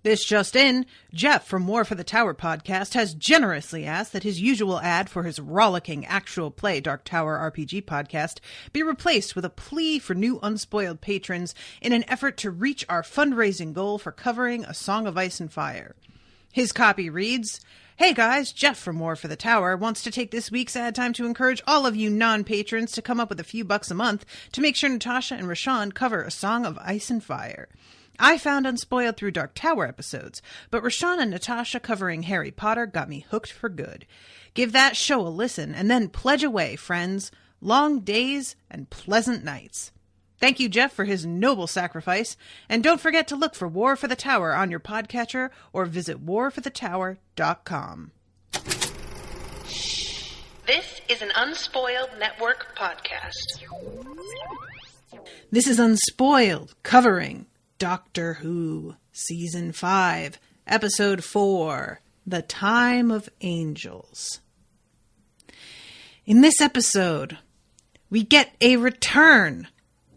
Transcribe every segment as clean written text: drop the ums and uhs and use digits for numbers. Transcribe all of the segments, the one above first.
This just in, Jeff from War for the Tower podcast has generously asked that his usual ad for his rollicking actual play Dark Tower RPG podcast be replaced with a plea for new unspoiled patrons in an effort to reach our fundraising goal for covering A Song of Ice and Fire. His copy reads, "Hey guys, Jeff from War for the Tower wants to take this week's ad time to encourage all of you non-patrons to come up with a few bucks a month to make sure Natasha and Rashawn cover A Song of Ice and Fire. I found Unspoiled through Dark Tower episodes, but Rashawn and Natasha covering Harry Potter got me hooked for good. Give that show a listen and then pledge away, friends. Long days and pleasant nights." Thank you, Jeff, for his noble sacrifice, and don't forget to look for War for the Tower on your podcatcher or visit warforthetower.com. This is an Unspoiled Network podcast. This is Unspoiled, covering Doctor Who, Season 5, Episode 4, The Time of Angels. In this episode, we get a return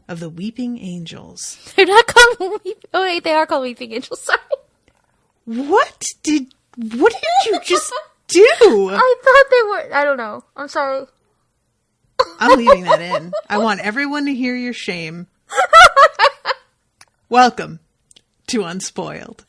of the Weeping Angels. They're not called Oh wait, they are called Weeping Angels, sorry. What did you just do? I thought they were, I don't know. I'm sorry. I'm leaving that in. I want everyone to hear your shame. Welcome to Unspoiled.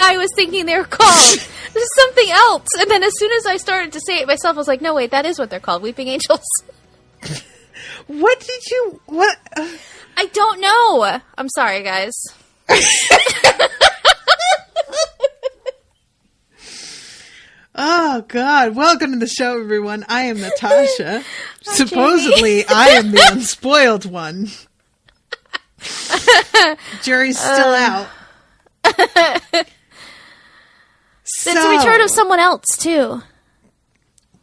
I was thinking they were called. There's something else. And then as soon as I started to say it myself, I was like, no, wait, that is what they're called. Weeping Angels. What? I don't know. I'm sorry, guys. Oh, God. Welcome to the show, everyone. I am Natasha. Supposedly, I am the unspoiled one. Jury's still out. It's the return of someone else, too.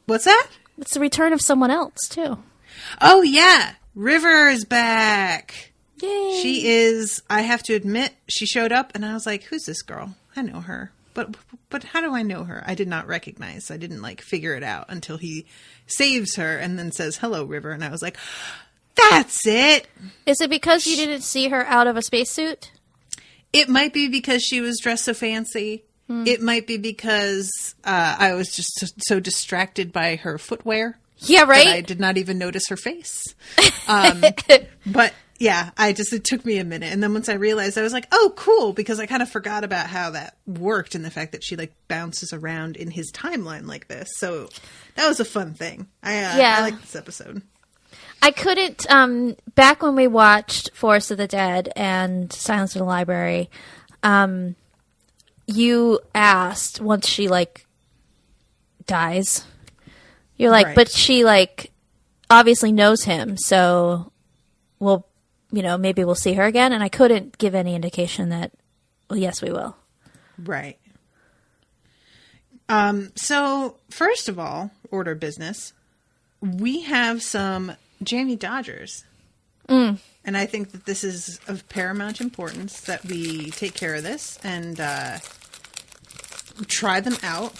What's that? It's the return of someone else, too. Oh, yeah. River is back. Yay. She is, I have to admit, she showed up and I was like, who's this girl? I know her. But how do I know her? I did not recognize. I didn't, figure it out until he saves her and then says, "Hello, River." And I was like, that's it. Is it because you didn't see her out of a spacesuit? It might be because she was dressed so fancy. It might be because I was just so distracted by her footwear. Yeah, right? That I did not even notice her face. But yeah, it took me a minute. And then once I realized, I was like, oh, cool. Because I kind of forgot about how that worked and the fact that she bounces around in his timeline like this. So that was a fun thing. I like this episode. I couldn't, back when we watched Forest of the Dead and Silence in the Library, you asked once she, dies, you're like, right. But she, obviously knows him, so maybe we'll see her again, and I couldn't give any indication that, well, yes, we will. Right. So, first of all, order of business, we have some Jamie Dodgers. And I think that this is of paramount importance that we take care of this and try them out.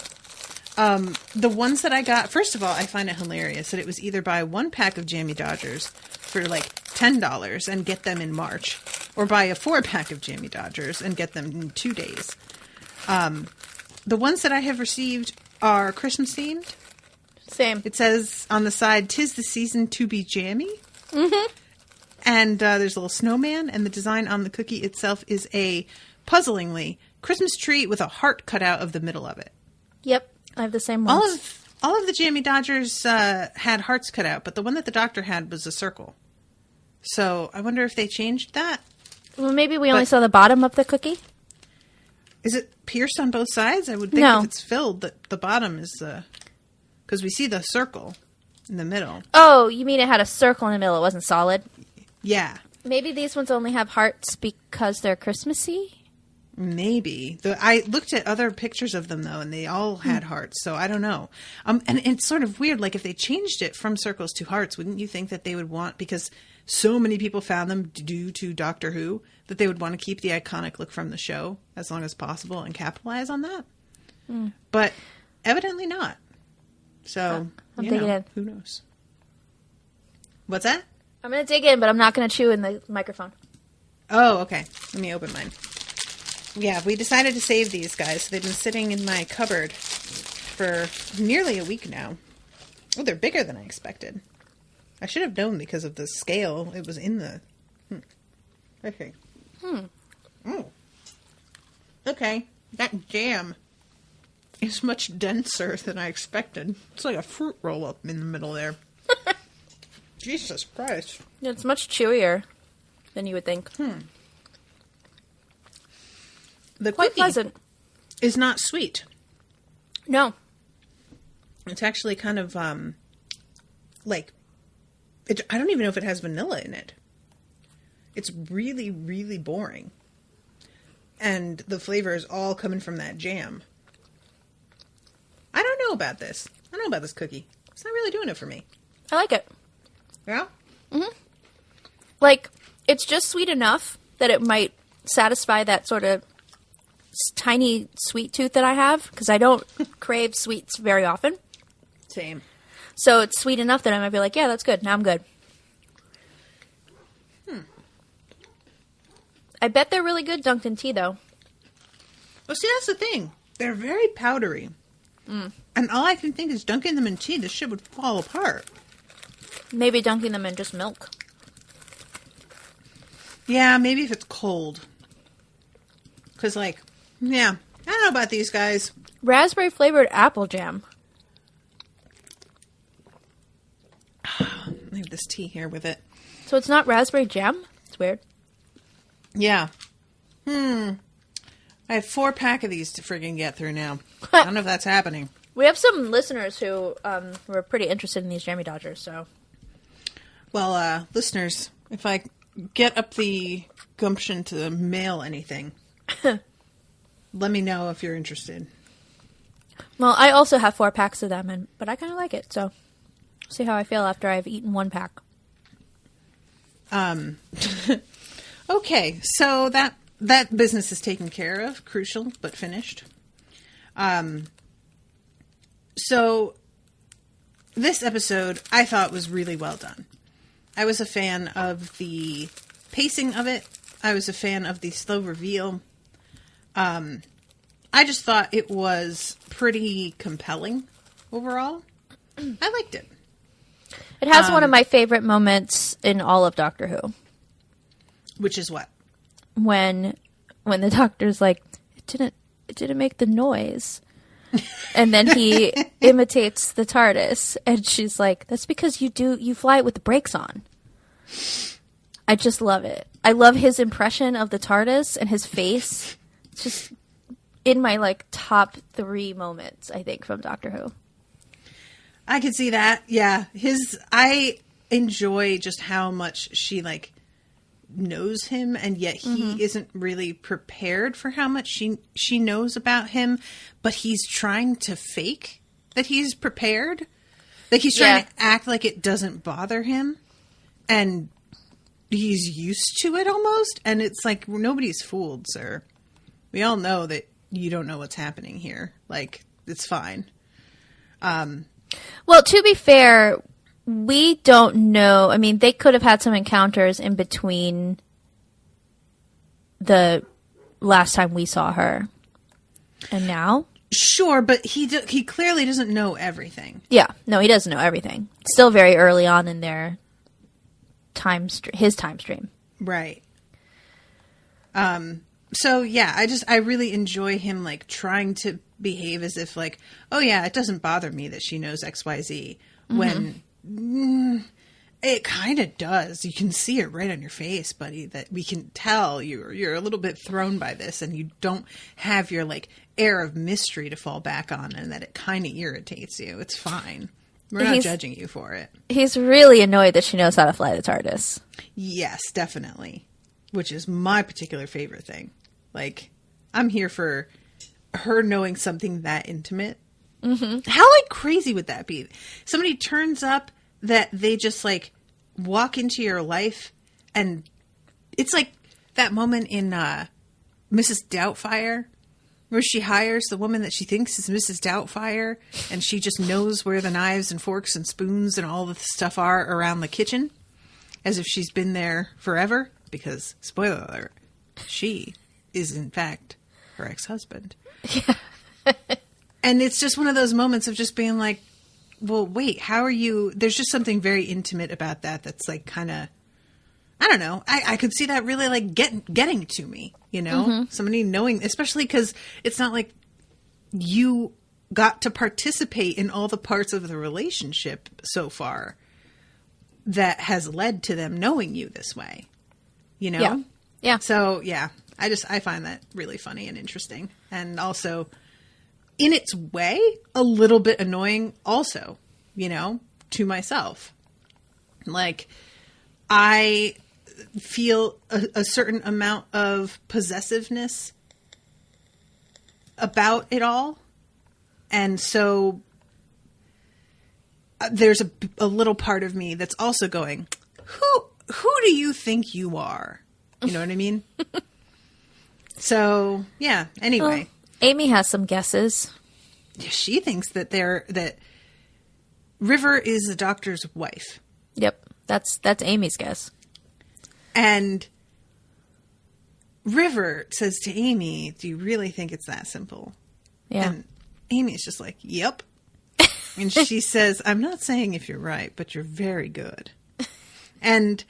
The ones that I got, first of all, I find it hilarious that it was either buy one pack of Jamie Dodgers for $10 and get them in March, or buy a 4-pack of Jamie Dodgers and get them in 2 days. The ones that I have received are Christmas themed. Same. It says on the side, "'Tis the season to be jammy." Mm-hmm. And there's a little snowman, and the design on the cookie itself is a, puzzlingly, Christmas tree with a heart cut out of the middle of it. Yep, I have the same ones. All of the Jamie Dodgers had hearts cut out, but the one that the doctor had was a circle. So I wonder if they changed that. Well, maybe we only saw the bottom of the cookie. Is it pierced on both sides? I would think if it's filled, that the bottom is because we see the circle in the middle. Oh, you mean it had a circle in the middle? It wasn't solid? Yeah. Maybe these ones only have hearts because they're Christmassy? Maybe. I looked at other pictures of them, though, and they all had hearts, so I don't know. And it's sort of weird, like, if they changed it from circles to hearts, wouldn't you think that they would want, because so many people found them due to Doctor Who, that they would want to keep the iconic look from the show as long as possible and capitalize on that? But evidently not. So, who knows? What's that? I'm going to dig in, but I'm not going to chew in the microphone. Oh, okay. Let me open mine. Yeah, we decided to save these guys. So they've been sitting in my cupboard for nearly a week now. Oh, they're bigger than I expected. I should have known because of the scale. It was in the... Okay. Oh. Okay. That jam is much denser than I expected. It's like a fruit roll-up in the middle there. Jesus Christ. It's much chewier than you would think. The quite cookie pleasant. Is not sweet. No. It's actually kind of, like, I don't even know if it has vanilla in it. It's really, really boring. And the flavor is all coming from that jam. I don't know about this. I don't know about this cookie. It's not really doing it for me. I like it. Yeah? Like, it's just sweet enough that it might satisfy that sort of tiny sweet tooth that I have, because I don't crave sweets very often. Same. So it's sweet enough that I might be like, yeah, that's good. Now I'm good. I bet they're really good dunked in tea, though. Well, see, that's the thing. They're very powdery. And all I can think is dunking them in tea, this shit would fall apart. Maybe dunking them in just milk. Yeah, maybe if it's cold. Because, like, yeah, I don't know about these guys. Raspberry flavored apple jam. I have this tea here with it. So it's not raspberry jam? It's weird. Yeah. I have 4-pack of these to friggin' get through now. I don't know if that's happening. We have some listeners who were pretty interested in these Jammy Dodgers, so. Well, listeners, if I get up the gumption to mail anything, let me know if you're interested. Well, I also have 4 packs of them, but I kind of like it, so see how I feel after I've eaten 1 pack. Okay, so that business is taken care of. Crucial, but finished. So this episode I thought was really well done. I was a fan of the pacing of it. I was a fan of the slow reveal. I just thought it was pretty compelling overall. I liked it. It has one of my favorite moments in all of Doctor Who. Which is what? When the doctor's like, it didn't make the noise. And then he imitates the TARDIS, and she's like, that's because you fly it with the brakes on. I just love it. I love his impression of the TARDIS and his face. It's just in my, like, top 3 moments, I think, from Doctor Who. I could see that. Yeah. I enjoy just how much she, like, knows him, and yet he isn't really prepared for how much she knows about him, but he's trying to fake that he's prepared. Like, he's trying to act like it doesn't bother him, and he's used to it almost, and it's like, nobody's fooled, sir. We all know that you don't know what's happening here. Like, it's fine. Well, to be fair, we don't know. I mean, they could have had some encounters in between the last time we saw her and now. Sure, but he clearly doesn't know everything. Yeah, no, he doesn't know everything. Still very early on in their his time stream. Right. So yeah, I really enjoy him, like, trying to behave as if, like, oh yeah, it doesn't bother me that she knows XYZ, when it kind of does. You can see it right on your face, buddy, that we can tell you're a little bit thrown by this, and you don't have your, like, air of mystery to fall back on, and that it kind of irritates you. It's fine. We're not judging you for it. He's really annoyed that she knows how to fly the TARDIS. Yes, definitely. Which is my particular favorite thing. Like, I'm here for her knowing something that intimate. Mm-hmm. How, like, crazy would that be? Somebody turns up that they just, like, walk into your life, and it's like that moment in Mrs. Doubtfire, where she hires the woman that she thinks is Mrs. Doubtfire, and she just knows where the knives and forks and spoons and all the stuff are around the kitchen, as if she's been there forever, because, spoiler alert, she is, in fact, her ex-husband. Yeah. And it's just one of those moments of just being like, well, wait, how are you? There's just something very intimate about that that's like kind of, I don't know. I could see that really like getting to me, you know? Mm-hmm. Somebody knowing, especially because it's not like you got to participate in all the parts of the relationship so far that has led to them knowing you this way, you know? Yeah. Yeah. So, yeah, I find that really funny and interesting. And also, in its way, a little bit annoying also, you know, to myself. Like, I feel a certain amount of possessiveness about it all. And so there's a little part of me that's also going, who do you think you are? You know what I mean? So, yeah, anyway. Well, Amy has some guesses. She thinks that River is the doctor's wife. Yep. That's Amy's guess. And River says to Amy, do you really think it's that simple? Yeah. And Amy's just like, yep. And she says, I'm not saying if you're right, but you're very good. And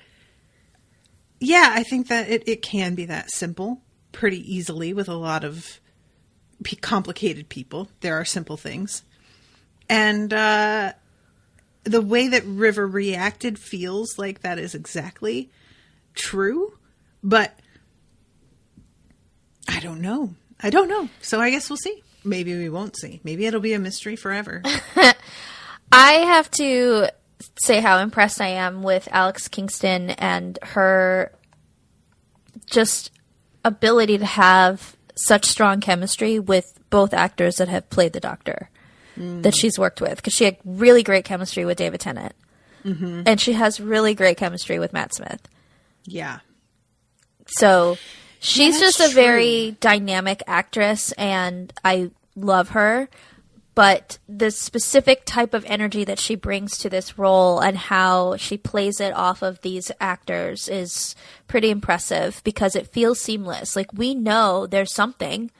yeah, I think that it can be that simple pretty easily with a lot of complicated people. There are simple things. And the way that River reacted feels like that is exactly true. But I don't know. So I guess we'll see. Maybe we won't see. Maybe it'll be a mystery forever. I have to say how impressed I am with Alex Kingston and her just ability to have such strong chemistry with both actors that have played the Doctor that she's worked with. Because she had really great chemistry with David Tennant. Mm-hmm. And she has really great chemistry with Matt Smith. Yeah. So she's just a very dynamic actress, and I love her. But the specific type of energy that she brings to this role and how she plays it off of these actors is pretty impressive because it feels seamless. Like, we know there's something.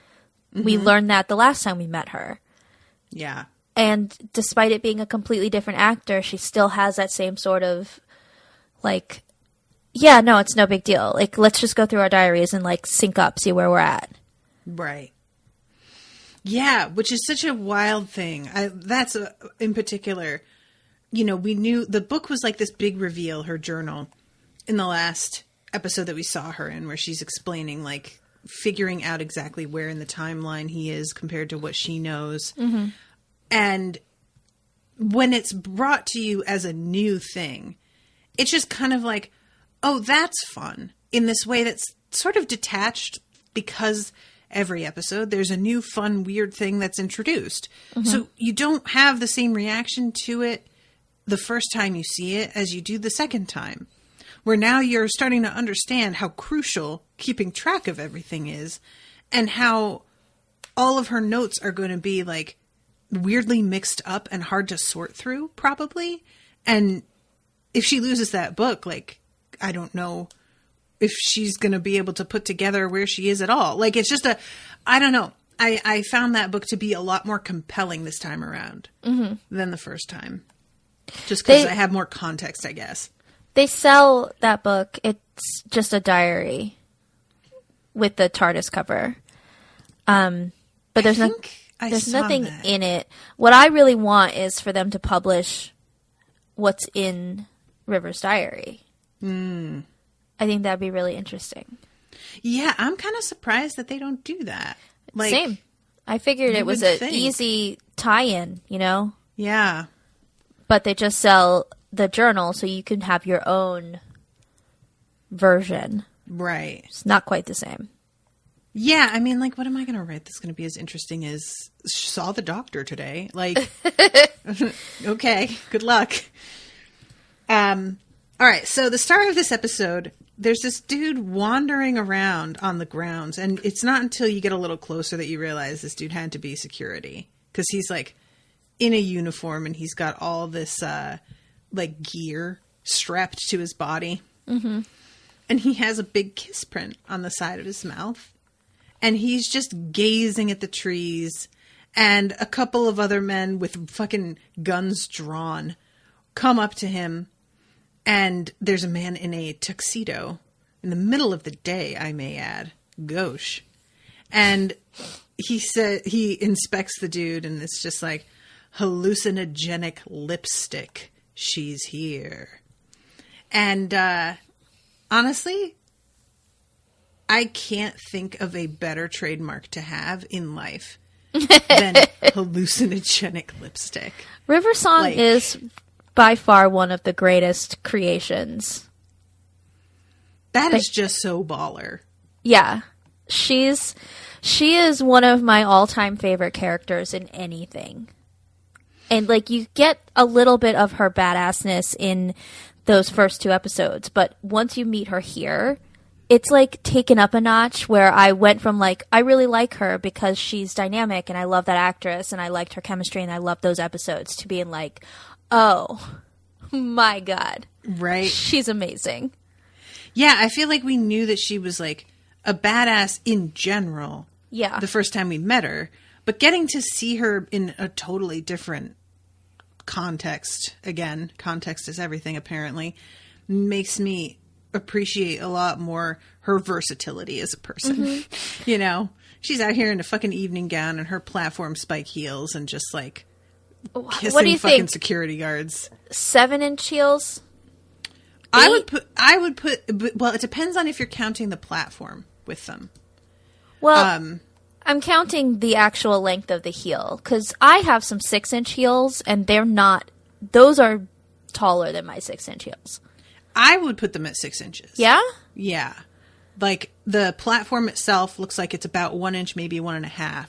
Mm-hmm. We learned that the last time we met her. Yeah. And despite it being a completely different actor, she still has that same sort of, like, yeah, no, it's no big deal. Like, let's just go through our diaries and, like, sync up, see where we're at. Right. Yeah, which is such a wild thing. In particular, you know, we knew the book was like this big reveal, her journal, in the last episode that we saw her in, where she's explaining, like, figuring out exactly where in the timeline he is compared to what she knows. Mm-hmm. And when it's brought to you as a new thing, it's just kind of like, oh, that's fun, in this way that's sort of detached, because every episode there's a new fun weird thing that's introduced. Mm-hmm. So you don't have the same reaction to it the first time you see it as you do the second time, where now you're starting to understand how crucial keeping track of everything is, and how all of her notes are going to be like weirdly mixed up and hard to sort through, probably. And if she loses that book, like, I don't know if she's going to be able to put together where she is at all. Like, it's just I don't know. I found that book to be a lot more compelling this time around than the first time. Just because I have more context, I guess. They sell that book. It's just a diary with the TARDIS cover. But there's nothing in it. What I really want is for them to publish what's in River's diary. Mm. I think that'd be really interesting. Yeah, I'm kind of surprised that they don't do that. Like, same. I figured it was an easy tie-in, you know? Yeah. But they just sell the journal so you can have your own version. Right. It's not quite the same. Yeah, I mean, like, what am I going to write that's going to be as interesting as saw the doctor today? Like, okay, good luck. All right, so the start of this episode, there's this dude wandering around on the grounds, and it's not until you get a little closer that you realize this dude had to be security, because he's, like, in a uniform, and he's got all this, like, gear strapped to his body. Mm-hmm. And he has a big kiss print on the side of his mouth. And he's just gazing at the trees, and a couple of other men with fucking guns drawn come up to him, and there's a man in a tuxedo in the middle of the day, I may add. Gauche. And he inspects the dude, and it's just like, hallucinogenic lipstick. She's here. And honestly, I can't think of a better trademark to have in life than hallucinogenic lipstick. River Song is by far one of the greatest creations. That is just so baller. Yeah. She is one of my all-time favorite characters in anything. And, like, you get a little bit of her badassness in those first 2 episodes, but once you meet her here, it's, like, taken up a notch, where I went from, like, I really like her because she's dynamic and I love that actress and I liked her chemistry and I loved those episodes, to being like, oh, my God. Right. She's amazing. Yeah, I feel like we knew that she was, like, a badass in general. Yeah. The first time we met her. But getting to see her in a totally different context, again, context is everything apparently, makes me appreciate a lot more her versatility as a person. Mm-hmm. You know, she's out here in a fucking evening gown and her platform spike heels and just like kissing what do you fucking think? Security guards. 7-inch heels? 8? I would put, well, it depends on if you're counting the platform with them. Well, I'm counting the actual length of the heel, because I have some 6-inch heels, and those are taller than my 6-inch heels. I would put them at 6 inches. Yeah? Yeah. Like, the platform itself looks like it's about 1 inch, maybe 1.5.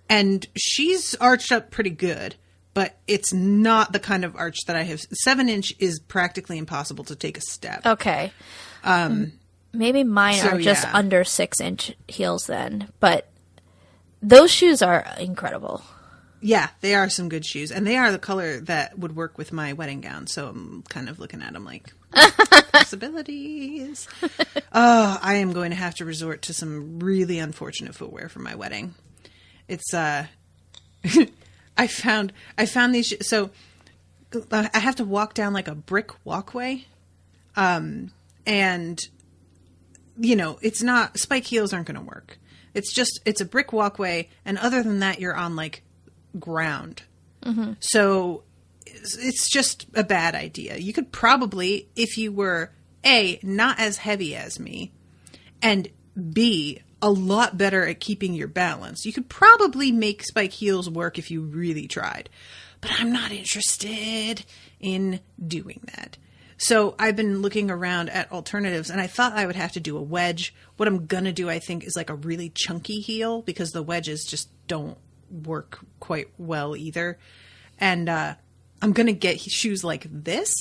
And she's arched up pretty good, but it's not the kind of arch that I have. 7-inch is practically impossible to take a step. Okay. Maybe mine are just under 6-inch heels then, but those shoes are incredible. Yeah, they are some good shoes. And they are the color that would work with my wedding gown. So I'm kind of looking at them like, possibilities. Oh, I am going to have to resort to some really unfortunate footwear for my wedding. It's, I found these, so I have to walk down like a brick walkway. And, you know, it's not, spike heels aren't going to work. It's a brick walkway, and other than that, you're on, like, ground. Mm-hmm. So it's just a bad idea. You could probably, if you were, A, not as heavy as me, and B, a lot better at keeping your balance, you could probably make spike heels work if you really tried. But I'm not interested in doing that. So I've been looking around at alternatives, and I thought I would have to do a wedge. What I'm going to do, I think, is like a really chunky heel, because the wedges just don't work quite well either. And I'm going to get shoes like this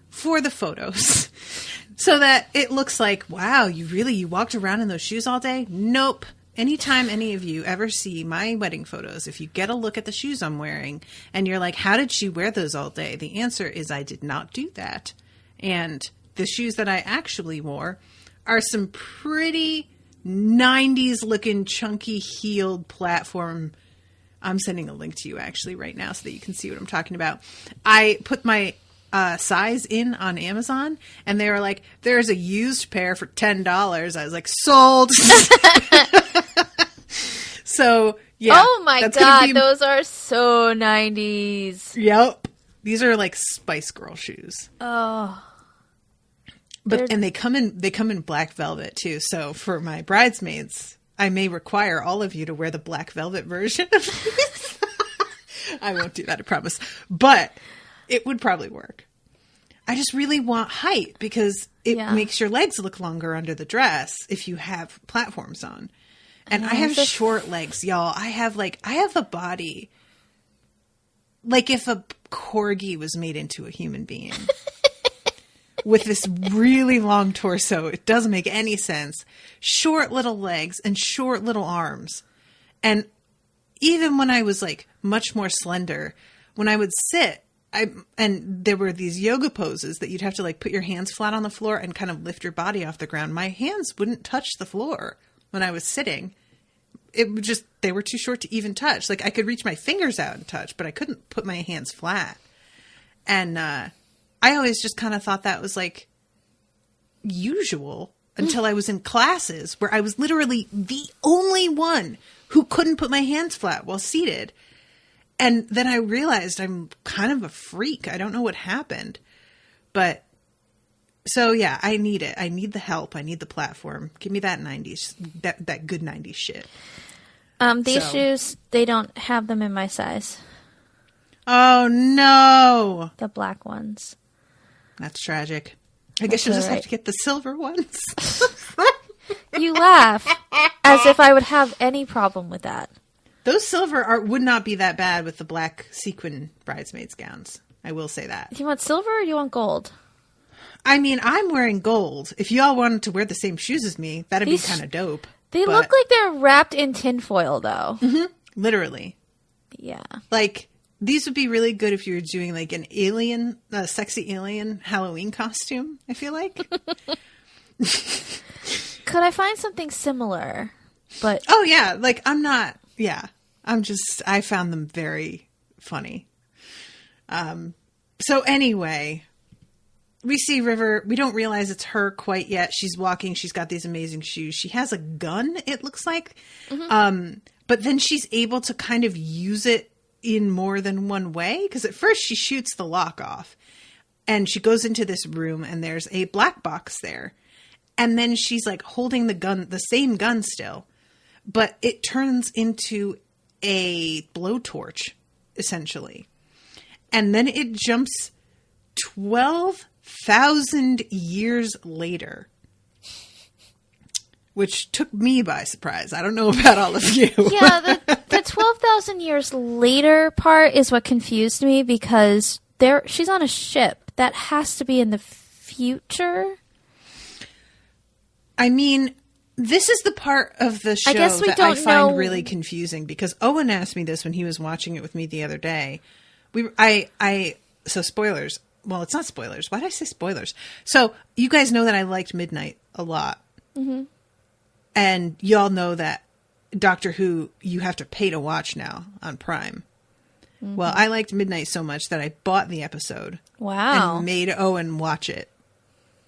for the photos so that it looks like, wow, you walked around in those shoes all day? Nope. Anytime any of you ever see my wedding photos, if you get a look at the shoes I'm wearing and you're like, how did she wear those all day? The answer is I did not do that. And the shoes that I actually wore are some pretty 90s looking chunky heeled platform. I'm sending a link to you actually right now so that you can see what I'm talking about. I put my size in on Amazon, and they were like, there's a used pair for $10. I was like, sold. So yeah. Oh my God, those are so 90s. Yep. These are like Spice Girl shoes. Oh. And they come in black velvet too. So for my bridesmaids, I may require all of you to wear the black velvet version of these. I won't do that, I promise. But it would probably work. I just really want height, because it makes your legs look longer under the dress if you have platforms on. And I have short legs, y'all. I have a body. Like if a corgi was made into a human being. With this really long torso. It doesn't make any sense. Short little legs and short little arms. And even when I was like much more slender, when I would sit, and there were these yoga poses that you'd have to like put your hands flat on the floor and kind of lift your body off the ground. My hands wouldn't touch the floor when I was sitting. It would just, they were too short to even touch. Like I could reach my fingers out and touch, but I couldn't put my hands flat. And I always just kind of thought that was like usual until I was in classes where I was literally the only one who couldn't put my hands flat while seated. And then I realized I'm kind of a freak. I don't know what happened. But so yeah, I need it. I need the help. I need the platform. Give me that 90s, that good 90s shit. These shoes, they don't have them in my size. Oh no. The black ones. That's tragic. I guess you'll just have to get the silver ones. You laugh as if I would have any problem with that. Those silver would not be that bad with the black sequin bridesmaids gowns. I will say that. Do you want silver or do you want gold? I mean, I'm wearing gold. If y'all wanted to wear the same shoes as me, that'd be kind of dope. They look like they're wrapped in tinfoil, though. Mm-hmm. Literally. Yeah. Like, these would be really good if you were doing like an alien, a sexy alien Halloween costume, I feel like. Could I find something similar? But oh, yeah. Like, I found them very funny. So anyway, we see River. We don't realize it's her quite yet. She's walking. She's got these amazing shoes. She has a gun, it looks like. Mm-hmm. But then she's able to kind of use it in more than one way. Because at first she shoots the lock off. And she goes into this room and there's a black box there. And then she's like holding the gun, the same gun still. But it turns into a blowtorch, essentially. And then it jumps 12,000 years later. Which took me by surprise. I don't know about all of you. Yeah, the 12,000 years later part is what confused me because she's on a ship. That has to be in the future. I mean, this is the part of the show that I find really confusing because Owen asked me this when he was watching it with me the other day. So spoilers. Well, it's not spoilers. Why did I say spoilers? So you guys know that I liked Midnight a lot. Mm-hmm. And y'all know that Doctor Who, you have to pay to watch now on Prime. Mm-hmm. Well, I liked Midnight so much that I bought the episode. Wow. And made Owen watch it.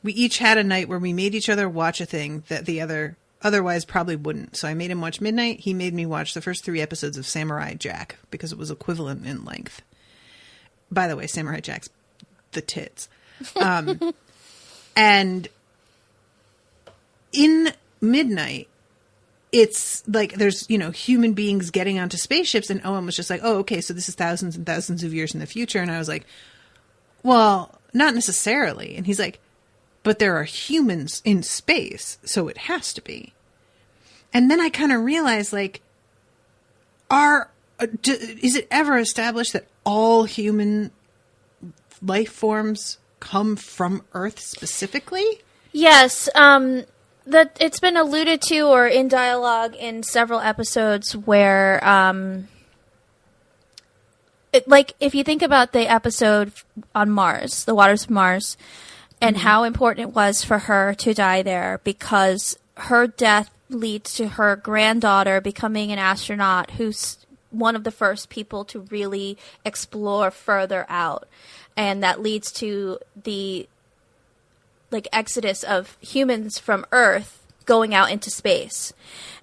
We each had a night where we made each other watch a thing that the other otherwise probably wouldn't. So I made him watch Midnight. He made me watch the first 3 episodes of Samurai Jack because it was equivalent in length. By the way, Samurai Jack's the tits. And in Midnight, it's like there's, human beings getting onto spaceships. And Owen was just like, oh, okay, so this is thousands and thousands of years in the future. And I was like, well, not necessarily. And he's like, but there are humans in space, so it has to be. And then I kind of realized, like, is it ever established that all human life forms come Earth specifically? Yes. It's been alluded to or in dialogue in several episodes where, if you think about the episode on Mars, the waters of Mars, and mm-hmm. how important it was for her to die there because her death leads to her granddaughter becoming an astronaut who's one of the first people to really explore further out. And that leads to the exodus of humans from Earth going out into space.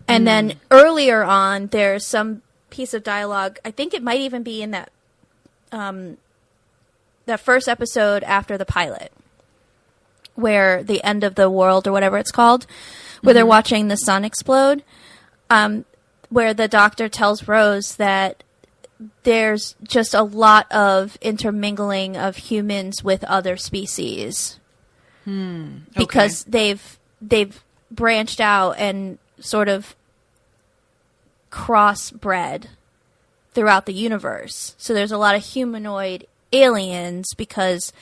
And then earlier on, there's some piece of dialogue. I think it might even be in that first episode after the pilot, where the end of the world or whatever it's called, where they're watching the sun explode, where the doctor tells Rose that there's just a lot of intermingling of humans with other species. Okay. Because they've branched out and sort of crossbred throughout the universe. So there's a lot of humanoid aliens because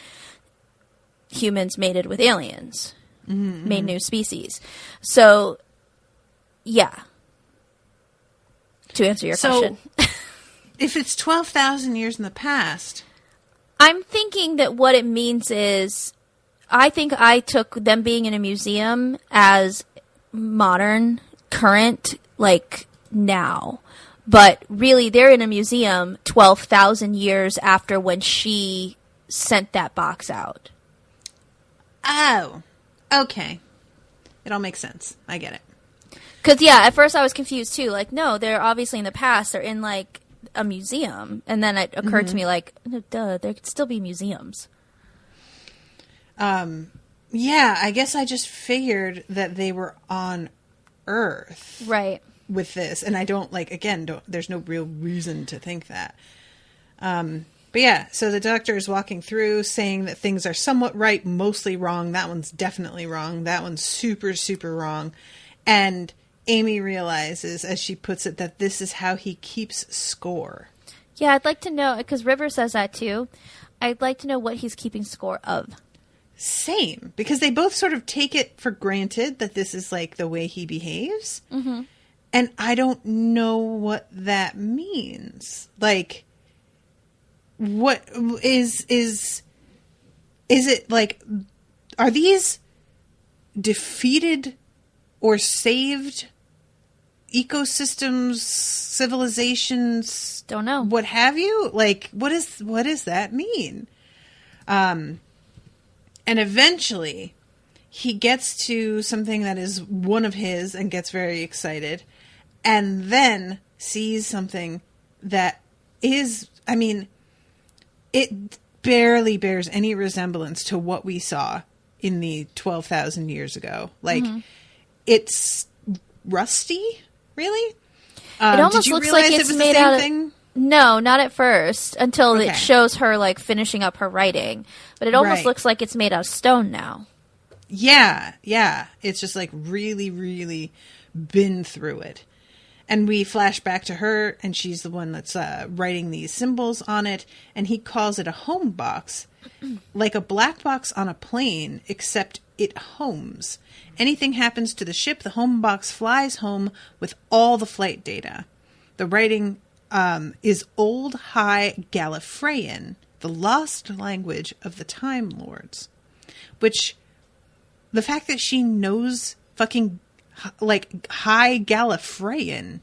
humans mated with aliens, made new species. So, yeah. To answer your question. If it's 12,000 years in the past... I'm thinking that what it means is, I think I took them being in a museum as modern, current, like now. But really, they're in a museum 12,000 years after when she sent that box out. Oh, okay. It all makes sense. I get it. Because, yeah, at first I was confused, too. Like, no, they're obviously in the past. They're in, like, a museum. And then it occurred to me, like, no, duh, there could still be museums. Yeah, I guess I just figured that they were on Earth. Right. With this. And I don't, like, again, there's no real reason to think that. But yeah, so the doctor is walking through saying that things are somewhat right, mostly wrong. That one's definitely wrong. That one's super, super wrong. And Amy realizes, as she puts it, that this is how he keeps score. Yeah, I'd like to know, because River says that too. I'd like to know what he's keeping score of. Same, because they both sort of take it for granted that this is like the way he behaves. Mm-hmm. And I don't know what that means. Like, what is it like, are these defeated or saved ecosystems, civilizations? Don't know. What have you? Like, what does that mean? And eventually he gets to something that is one of his and gets very excited, and then sees something that is, I mean, it barely bears any resemblance to what we saw in the 12,000 years ago. Like, it's rusty, really? It almost looks like it's made out of... Thing? No, not at first, until it shows her, like, finishing up her writing. But it almost looks like it's made out of stone now. Yeah, yeah. It's just, like, really, really been through it. And we flash back to her, and she's the one that's writing these symbols on it, and he calls it a home box, like a black box on a plane, except it homes. Anything happens to the ship, the home box flies home with all the flight data. The writing is Old High Gallifreyan, the lost language of the Time Lords. Which, the fact that she knows fucking, like, High Gallifreyan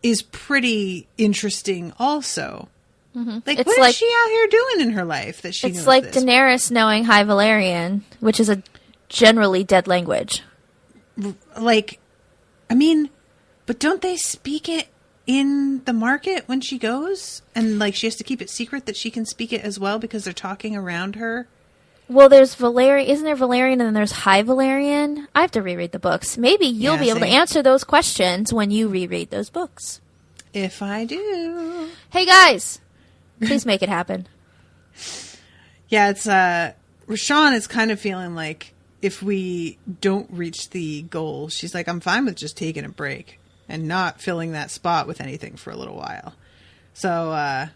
is pretty interesting also. Mm-hmm. Like, it's what is she out here doing in her life that she knows It's like this? Daenerys knowing High Valyrian, which is a generally dead language. Like, I mean, but don't they speak it in the market when she goes? And, like, she has to keep it secret that she can speak it as well because they're talking around her? Well, there's Valyrian. Isn't there Valyrian and then there's High Valyrian? I have to reread the books. Maybe you'll be able to answer those questions when you reread those books. If I do. Hey, guys! Please make it happen. Yeah, it's, Rashawn is kind of feeling like if we don't reach the goal, she's like, I'm fine with just taking a break and not filling that spot with anything for a little while. So,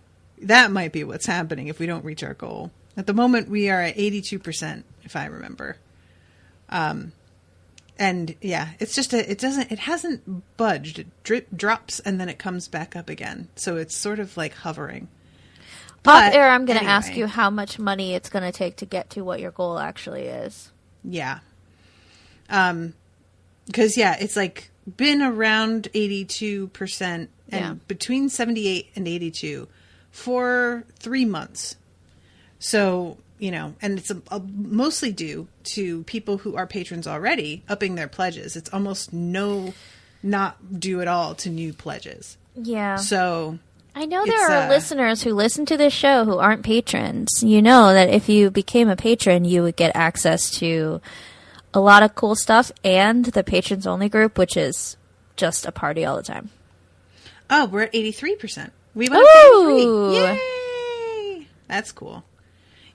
that might be what's happening if we don't reach our goal. At the moment, we are at 82%, if I remember. And yeah, it's just it hasn't budged. It drops and then it comes back up again. So it's sort of like hovering. Off air, I'm going to ask you how much money it's going to take to get to what your goal actually is. Yeah. Because, yeah, it's like been around 82% and between 78 and 82 for 3 months. So, you know, and it's mostly due to people who are patrons already upping their pledges. It's almost not due at all to new pledges. Yeah. So I know there are listeners who listen to this show who aren't patrons. You know that if you became a patron, you would get access to a lot of cool stuff and the patrons only group, which is just a party all the time. Oh, we're at 83%. We went up to 83. Yay! That's cool.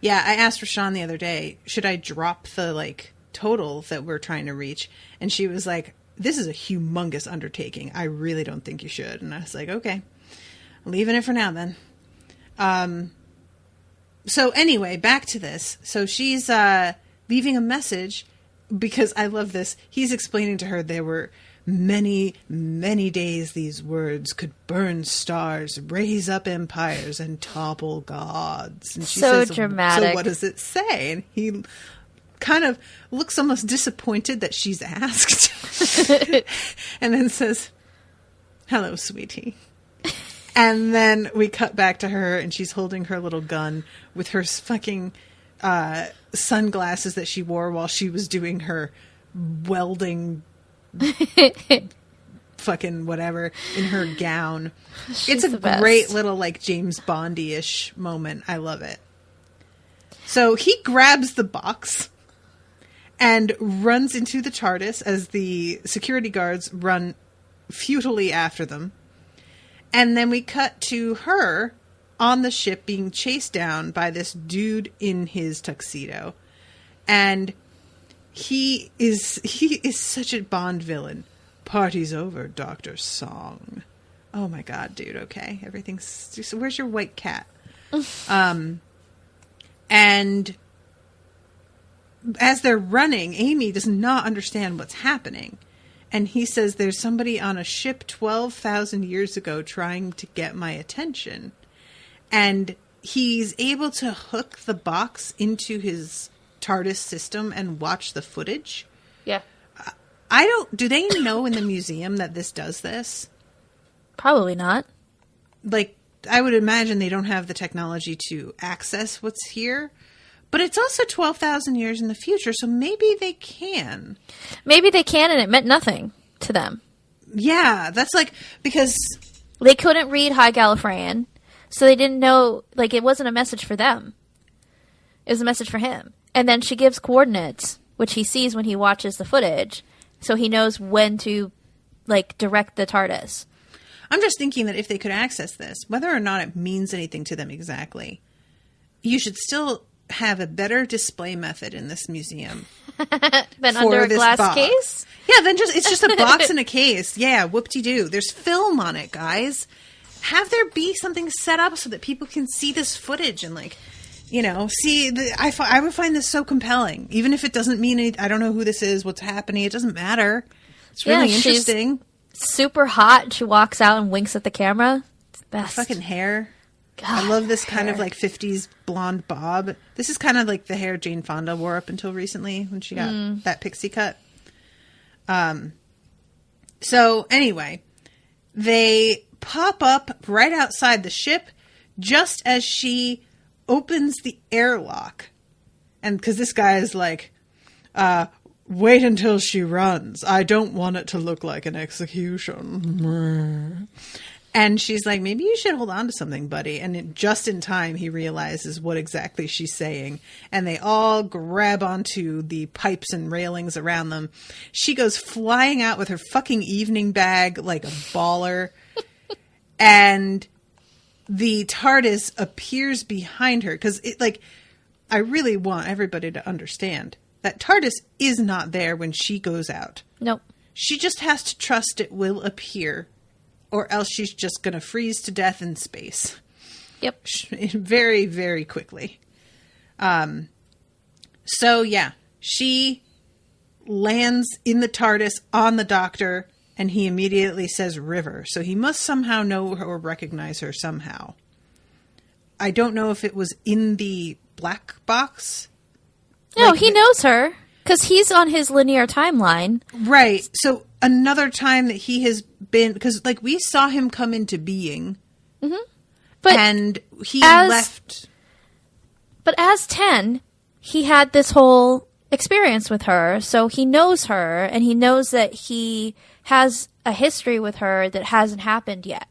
Yeah, I asked Rashawn the other day, should I drop the, like, total that we're trying to reach? And she was like, this is a humongous undertaking. I really don't think you should. And I was like, okay, leaving it for now then. So anyway, back to this. So she's leaving a message because I love this. He's explaining to her there were many, many days these words could burn stars, raise up empires, and topple gods. And she so says, dramatic. So what does it say? And he kind of looks almost disappointed that she's asked. And then says, hello, sweetie. And then we cut back to her, and she's holding her little gun with her fucking sunglasses that she wore while she was doing her welding fucking whatever in her gown. She's it's a great little, like, James Bondy-ish moment. I love it. So he grabs the box and runs into the TARDIS as the security guards run futilely after them. And then we cut to her on the ship being chased down by this dude in his tuxedo. And he is such a Bond villain. Party's over, Dr. Song. Oh my God, dude. Okay. Everything's... Where's your white cat? And as they're running, Amy does not understand what's happening. And he says, there's somebody on a ship 12,000 years ago trying to get my attention. And he's able to hook the box into his TARDIS system and watch the footage. Yeah. Do they know in the museum that this does this? Probably not. Like, I would imagine they don't have the technology to access what's here. But it's also 12,000 years in the future, so maybe they can. Maybe they can, and it meant nothing to them. Yeah, that's like, because... They couldn't read High Gallifreyan, so they didn't know, like, it wasn't a message for them. It was a message for him. And then she gives coordinates, which he sees when he watches the footage, so he knows when to, like, direct the TARDIS. I'm just thinking that if they could access this, whether or not it means anything to them exactly, you should still have a better display method in this museum. Than under a glass box. case? Yeah, then it's just a box in a case. Yeah, whoop-de-doo. There's film on it, guys. Have there be something set up so that people can see this footage and, like, you know, see. I would find this so compelling. Even if it doesn't mean anything. I don't know who this is, what's happening. It doesn't matter. It's really interesting. Super hot, and she walks out and winks at the camera. It's the best. Her fucking hair. God, I love this kind of like 50s blonde bob. This is kind of like the hair Jane Fonda wore up until recently when she got that pixie cut. So anyway, they pop up right outside the ship just as she opens the airlock. And because this guy is like, wait until she runs. I don't want it to look like an execution. And she's like, maybe you should hold on to something, buddy. And just in time, he realizes what exactly she's saying. And they all grab onto the pipes and railings around them. She goes flying out with her fucking evening bag like a baller. And the TARDIS appears behind her. Because, I really want everybody to understand that TARDIS is not there when she goes out. Nope. She just has to trust it will appear. Or else she's just going to freeze to death in space. Yep. Very, very quickly. So, yeah. She lands in the TARDIS on the Doctor, and he immediately says River. So he must somehow know her or recognize her somehow. I don't know if it was in the black box. No, he knows her. Because he's on his linear timeline. Right. So another time that he has been... Because, we saw him come into being. Mm-hmm. But and he left... But as 10, he had this whole experience with her. So he knows her, and he knows that he has a history with her that hasn't happened yet.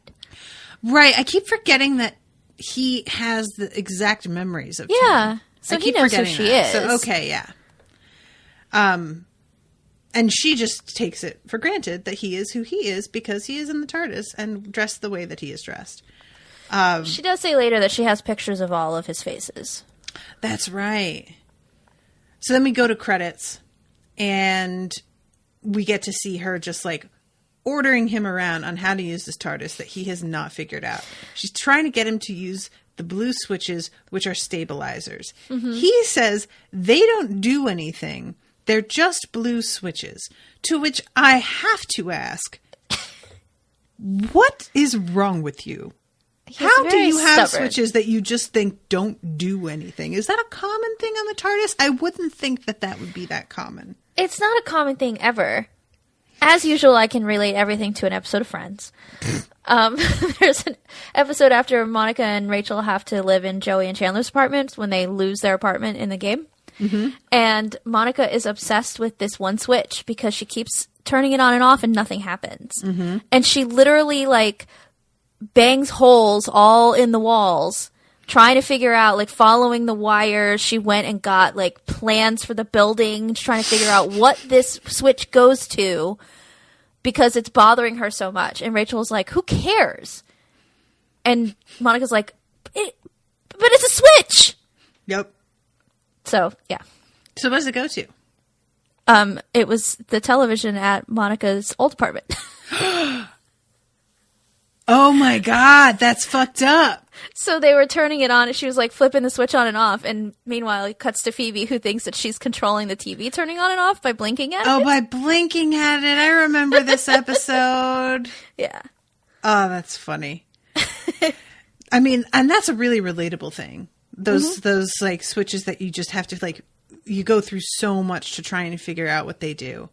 Right. I keep forgetting that he has the exact memories of 10. Yeah. So he knows who she is. So, okay, yeah. And she just takes it for granted that he is who he is because he is in the TARDIS and dressed the way that he is dressed. She does say later that she has pictures of all of his faces. That's right. So then we go to credits, and we get to see her just like ordering him around on how to use this TARDIS that he has not figured out. She's trying to get him to use the blue switches, which are stabilizers. Mm-hmm. He says they don't do anything. They're just blue switches. To which I have to ask, what is wrong with you? How do you have switches that you just think don't do anything? Is that a common thing on the TARDIS? I wouldn't think that would be that common. It's not a common thing ever. As usual, I can relate everything to an episode of Friends. There's an episode after Monica and Rachel have to live in Joey and Chandler's apartments when they lose their apartment in the game. Mm-hmm. And Monica is obsessed with this one switch because she keeps turning it on and off and nothing happens. Mm-hmm. And she literally, like, bangs holes all in the walls trying to figure out, like, following the wires. She went and got, like, plans for the building, trying to figure out what this switch goes to because it's bothering her so much. And Rachel's like, who cares? And Monica's like, but it's a switch! Yep. So, yeah. So what does it go to? It was the television at Monica's old apartment. Oh my God, that's fucked up. So they were turning it on and she was like flipping the switch on and off. And meanwhile, it cuts to Phoebe, who thinks that she's controlling the TV turning on and off by blinking at it. Oh, by blinking at it. I remember this episode. Yeah. Oh, that's funny. I mean, and that's a really relatable thing. Those like switches that you just have to like, you go through so much to try and figure out what they do.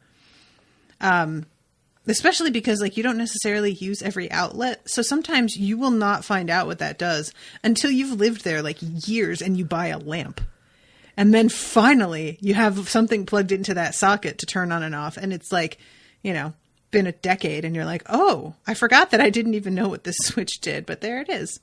Especially because like you don't necessarily use every outlet. So sometimes you will not find out what that does until you've lived there like years and you buy a lamp. And then finally you have something plugged into that socket to turn on and off. And it's like, you know, been a decade and you're like, oh, I forgot that I didn't even know what this switch did, but there it is.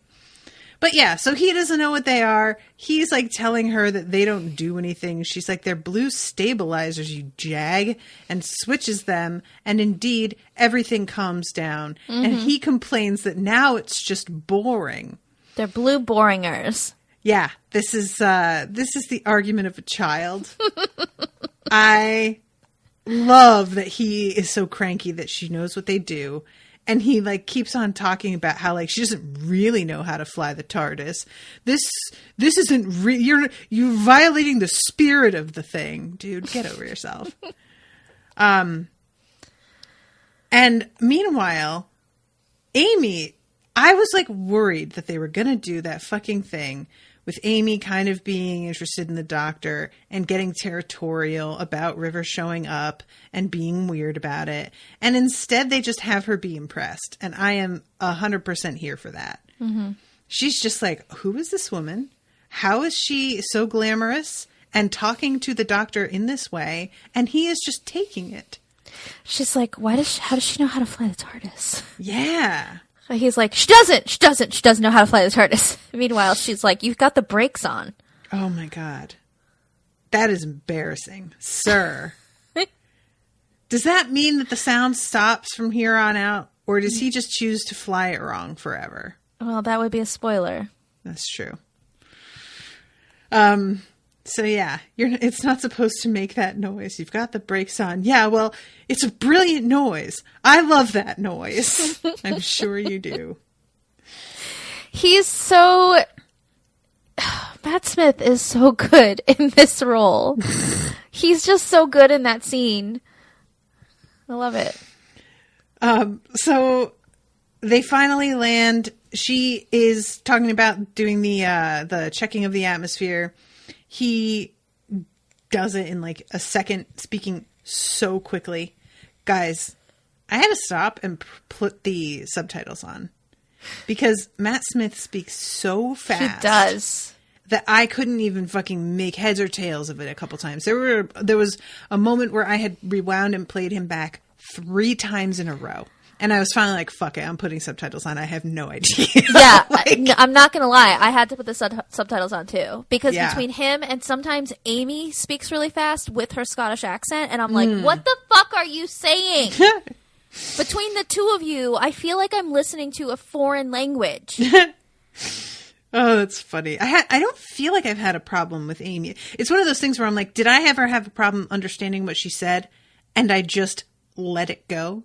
But yeah, so he doesn't know what they are. He's like telling her that they don't do anything. She's like, they're blue stabilizers, you jag, and switches them. And indeed, everything calms down. Mm-hmm. And he complains that now it's just boring. They're blue boringers. Yeah, this is the argument of a child. I love that he is so cranky that she knows what they do. And he like keeps on talking about how like she doesn't really know how to fly the TARDIS. This isn't you're violating the spirit of the thing, dude. Get over yourself. And meanwhile, Amy, I was like worried that they were gonna do that fucking thing with Amy kind of being interested in the Doctor and getting territorial about River showing up and being weird about it. And instead they just have her be impressed. And I am 100% here for that. Mm-hmm. She's just like, who is this woman? How is she so glamorous and talking to the Doctor in this way? And he is just taking it. She's like, how does she know how to fly the TARDIS? Yeah. He's like, she doesn't know how to fly the TARDIS. Meanwhile, she's like, you've got the brakes on. Oh my God. That is embarrassing, sir. Does that mean that the sound stops from here on out? Or does he just choose to fly it wrong forever? Well, that would be a spoiler. That's true. So yeah, it's not supposed to make that noise. You've got the brakes on. Yeah, well, it's a brilliant noise. I love that noise. I'm sure you do. He's so... Matt Smith is so good in this role. He's just so good in that scene. I love it. So they finally land. She is talking about doing the checking of the atmosphere. He does it in like a second, speaking so quickly. Guys, I had to stop and put the subtitles on because Matt Smith speaks so fast. He does. That I couldn't even fucking make heads or tails of it a couple times. There was a moment where I had rewound and played him back 3 times in a row. And I was finally like, fuck it, I'm putting subtitles on. I have no idea. Yeah, I'm not going to lie. I had to put the subtitles on too. Because between him and sometimes Amy speaks really fast with her Scottish accent. And I'm like, what the fuck are you saying? Between the two of you, I feel like I'm listening to a foreign language. Oh, that's funny. I don't feel like I've had a problem with Amy. It's one of those things where I'm like, did I ever have a problem understanding what she said? And I just let it go.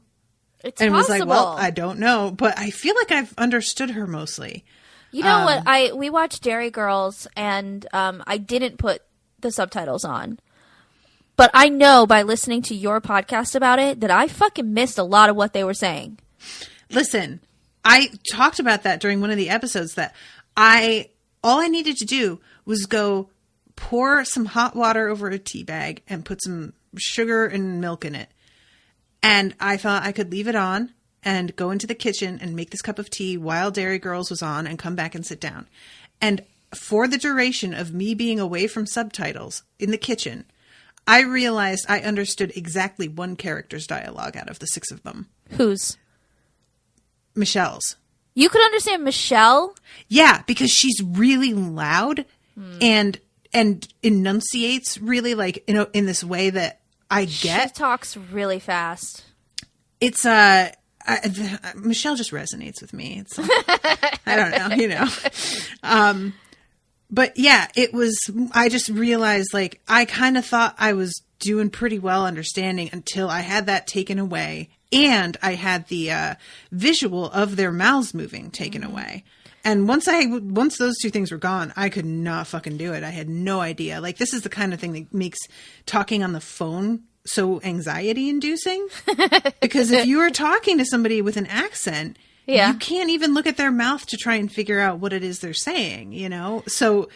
It's and possible. was like, well, I don't know, but I feel like I've understood her mostly. You know what? We watched Dairy Girls, and I didn't put the subtitles on. But I know by listening to your podcast about it that I fucking missed a lot of what they were saying. Listen, I talked about that during one of the episodes that all I needed to do was go pour some hot water over a tea bag and put some sugar and milk in it. And I thought I could leave it on and go into the kitchen and make this cup of tea while Dairy Girls was on and come back and sit down. And for the duration of me being away from subtitles in the kitchen, I realized I understood exactly one character's dialogue out of the 6 of them. Whose? Michelle's. You could understand Michelle? Yeah, because she's really loud and enunciates really like, you know, in this way that I get. She talks really fast. It's Michelle just resonates with me. It's I don't know, you know. But yeah, I just realized like I kind of thought I was doing pretty well understanding until I had that taken away and I had the visual of their mouths moving taken away. And once those two things were gone, I could not fucking do it. I had no idea. Like this is the kind of thing that makes talking on the phone so anxiety inducing because if you are talking to somebody with an accent, you can't even look at their mouth to try and figure out what it is they're saying, you know? So,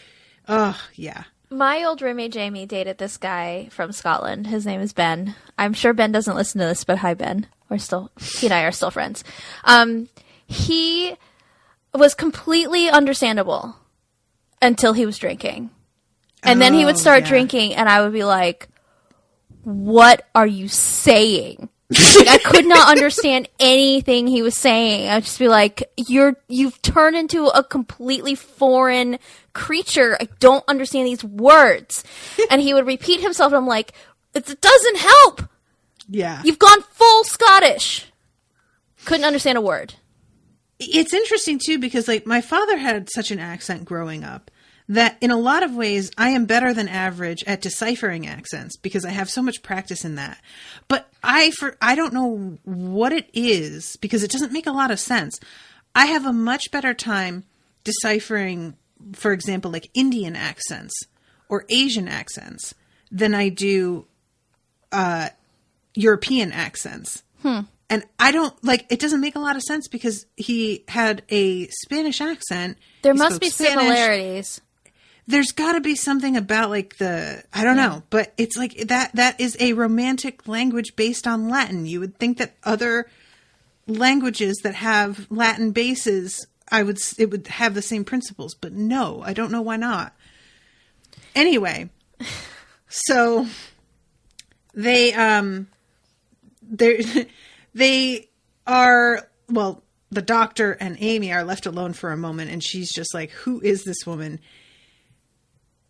yeah. My old roommate Jamie dated this guy from Scotland. His name is Ben. I'm sure Ben doesn't listen to this, but hi, Ben. He and I are still friends. He was completely understandable until he was drinking. And then he would start drinking and I would be like, what are you saying? Like, I could not understand anything he was saying. I'd just be like, you've turned into a completely foreign creature. I don't understand these words. And he would repeat himself, and I'm like, it doesn't help. Yeah. You've gone full Scottish. Couldn't understand a word. It's interesting, too, because, like, my father had such an accent growing up that in a lot of ways I am better than average at deciphering accents because I have so much practice in that. But I don't know what it is because it doesn't make a lot of sense. I have a much better time deciphering, for example, like Indian accents or Asian accents than I do European accents. And I don't it doesn't make a lot of sense because he had a Spanish accent. There must be similarities. There's got to be something about like I don't know, but it's like that is a romantic language based on Latin. You would think that other languages that have Latin bases, it would have the same principles, but no, I don't know why not. Anyway, so they are, well, the doctor and Amy are left alone for a moment and she's just like, who is this woman?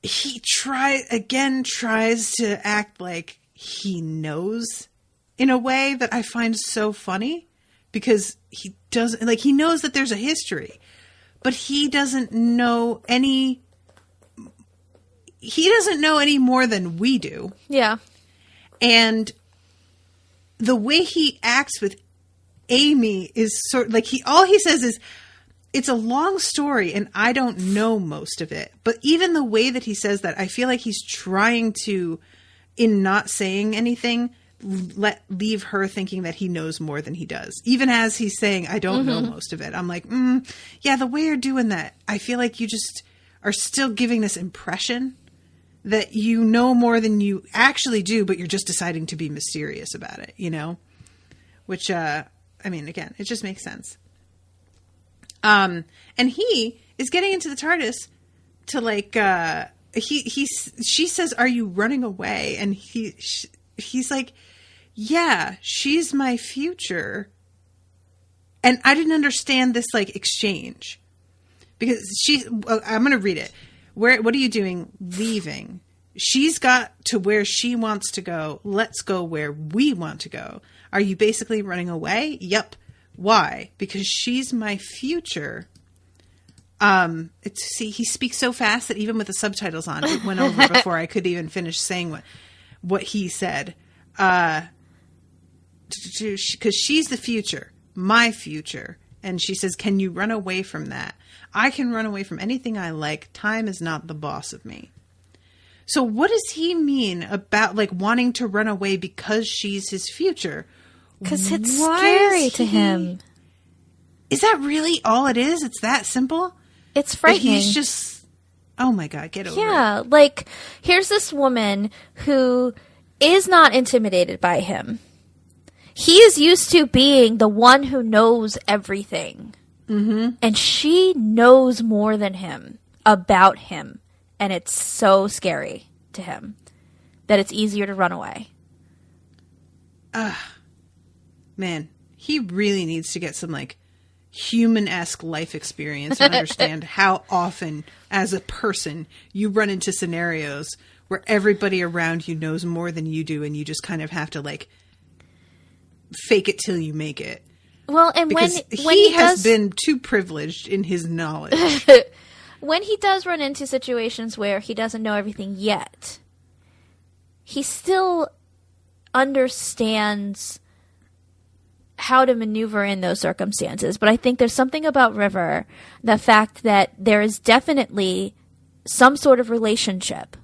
He tries to act like he knows in a way that I find so funny because he knows that there's a history, but he doesn't know any more than we do. Yeah. And the way he acts with Amy is sort of like all he says is, it's a long story and I don't know most of it. But even the way that he says that, I feel like he's trying to, in not saying anything, leave her thinking that he knows more than he does. Even as he's saying, I don't know most of it. I'm like, yeah, the way you're doing that, I feel like you just are still giving this impression that you know more than you actually do, but you're just deciding to be mysterious about it, you know? Which, I mean, again, it just makes sense. And he is getting into the TARDIS to like, she says, are you running away? And he's like, yeah, she's my future. And I didn't understand this like exchange because I'm going to read it. What are you doing? Leaving. She's got to where she wants to go. Let's go where we want to go. Are you basically running away? Yep. Why? Because she's my future. He speaks so fast that even with the subtitles on, it went over before I could even finish saying what he said. because she's the future, my future. And she says, can you run away from that? I can run away from anything I like. Time is not the boss of me. So what does he mean about like wanting to run away because she's his future? Because it's scary to him. Is that really all it is? It's that simple? It's frightening. He's just, oh my God, get over it. Yeah, like, here's this woman who is not intimidated by him. He is used to being the one who knows everything. Mm-hmm. And she knows more than him about him. And it's so scary to him that it's easier to run away. Man, he really needs to get some, like, human-esque life experience and understand how often, as a person, you run into scenarios where everybody around you knows more than you do, and you just kind of have to, like, fake it till you make it. Well, and because when he has been too privileged in his knowledge. When he does run into situations where he doesn't know everything yet, he still understands how to maneuver in those circumstances. But I think there's something about River, the fact that there is definitely some sort of relationship.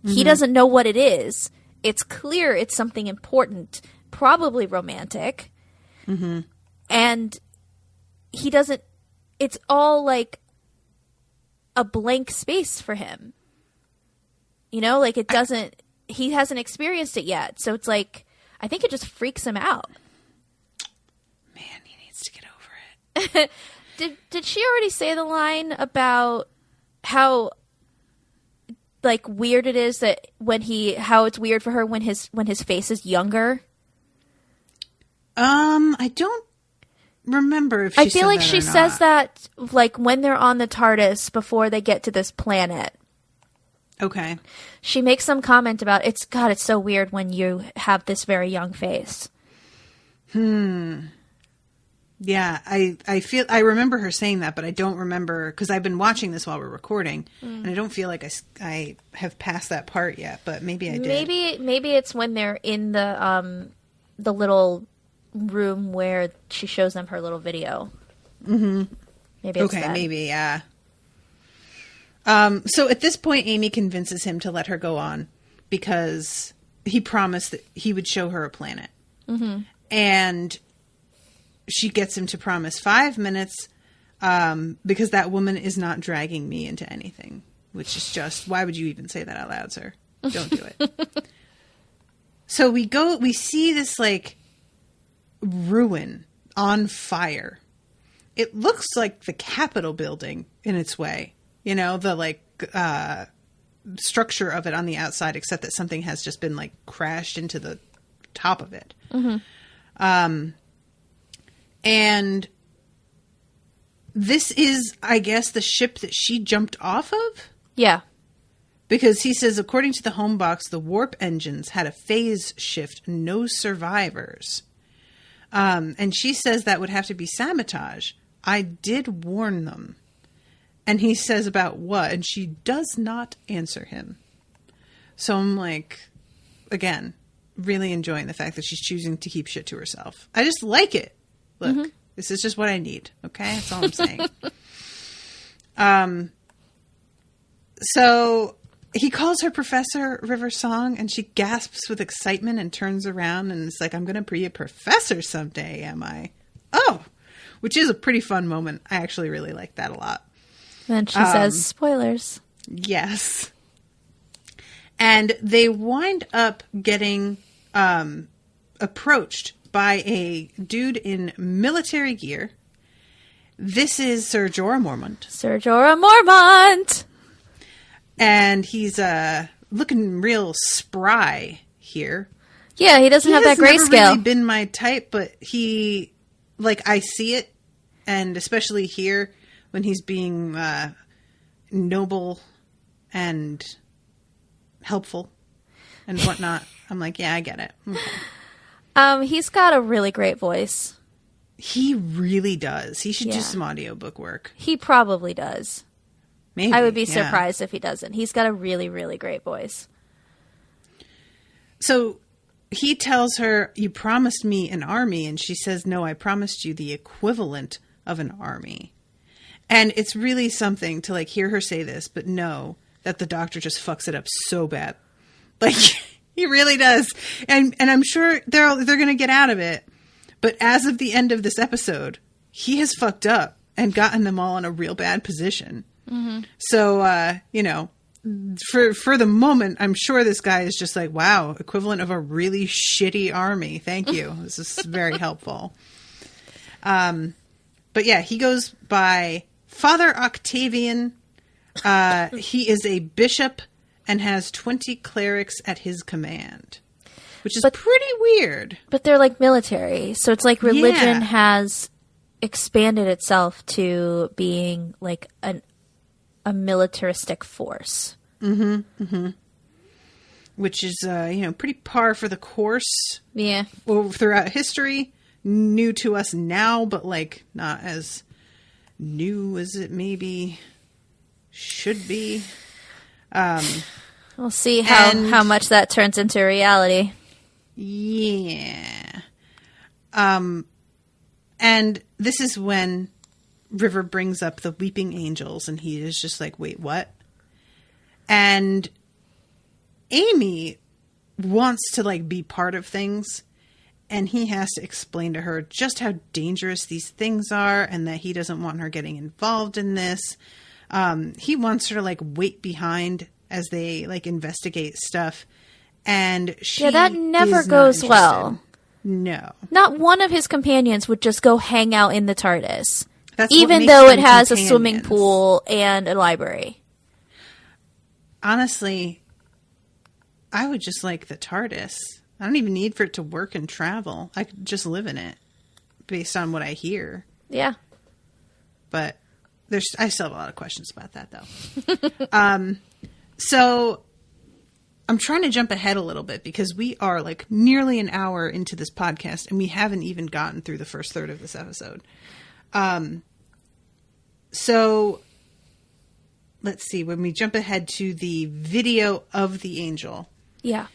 Mm-hmm. He doesn't know what it is. It's clear it's something important, probably romantic. Mm-hmm. And he doesn't, it's all like a blank space for him. You know, like it doesn't, he hasn't experienced it yet. So it's like, I think it just freaks him out. Man, he needs to get over it. Did she already say the line about how like weird it is that how it's weird for her when his face is younger? I don't remember if she I feel said like that she or says not. that like when they're on the TARDIS before they get to this planet. Okay. She makes some comment about it's so weird when you have this very young face. Yeah, I remember her saying that, but I don't remember because I've been watching this while we're recording, and I don't feel like I have passed that part yet. But maybe I did. Maybe it's when they're in the little room where she shows them her little video. Mm-hmm. Maybe it's then. Maybe yeah. So at this point, Amy convinces him to let her go on because he promised that he would show her a planet, and she gets him to promise 5 minutes because that woman is not dragging me into anything, which is just, why would you even say that out loud, sir? Don't do it. So we see this like ruin on fire. It looks like the Capitol building in its way, you know, the like structure of it on the outside, except that something has just been like crashed into the top of it. And this is, I guess, the ship that she jumped off of? Yeah. Because he says, according to the home box, the warp engines had a phase shift, no survivors. And she says that would have to be sabotage. I did warn them. And he says about what? And she does not answer him. So I'm like, again, really enjoying the fact that she's choosing to keep shit to herself. I just like it. Look, this is just what I need. Okay? That's all I'm saying. So he calls her Professor River Song, and she gasps with excitement and turns around and is like, I'm going to be a professor someday, am I? Oh! Which is a pretty fun moment. I actually really like that a lot. Then she says, spoilers. Yes. And they wind up getting approached by a dude in military gear. This is Sir Jorah Mormont. Sir Jorah Mormont! And he's looking real spry here. Yeah, he doesn't have that grayscale. He's never really been my type, but he, like, I see it. And especially here, when he's being noble and helpful and whatnot. I'm like, yeah, I get it. Okay. He's got a really great voice. He really does. He should do some audiobook work. He probably does. Maybe. I would be surprised if he doesn't. He's got a really, really great voice. So he tells her, you promised me an army. And she says, no, I promised you the equivalent of an army. And it's really something to like hear her say this, but know that the Doctor just fucks it up so bad. Like he really does. And I'm sure they're going to get out of it. But as of the end of this episode, he has fucked up and gotten them all in a real bad position. Mm-hmm. So, you know, for the moment, I'm sure this guy is just like, wow, equivalent of a really shitty army. Thank you. This is very helpful. But yeah, he goes by Father Octavian. He is a bishop and has 20 clerics at his command, which is pretty weird. But they're like military. So it's like religion has expanded itself to being like a militaristic force. Mm-hmm. Mm-hmm. Which is, you know, pretty par for the course. Yeah. Throughout history. New to us now, but like not as new as it maybe should be. We'll see how much that turns into reality. Yeah. And this is when River brings up the weeping angels, and he is just like, wait, what? And Amy wants to like be part of things, and he has to explain to her just how dangerous these things are and that he doesn't want her getting involved in this. He wants her to like wait behind as they like investigate stuff. And that never goes well. No. Not one of his companions would just go hang out in the TARDIS. Even though it has a swimming pool and a library. Honestly, I would just like the TARDIS. I don't even need for it to work and travel. I could just live in it based on what I hear. Yeah. But I still have a lot of questions about that, though. So I'm trying to jump ahead a little bit because we are like nearly an hour into this podcast and we haven't even gotten through the first third of this episode. So let's see, when we jump ahead to the video of the angel. Yeah.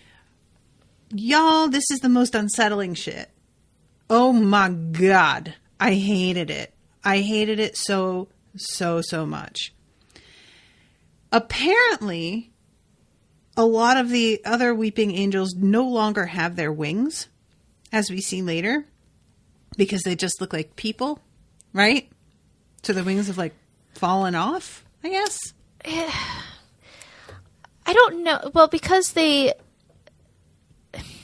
Y'all, this is the most unsettling shit. Oh my God. I hated it. I hated it so much. Apparently, a lot of the other weeping angels no longer have their wings, as we see later, because they just look like people, right? So the wings have like fallen off, I guess. I don't know. Well, because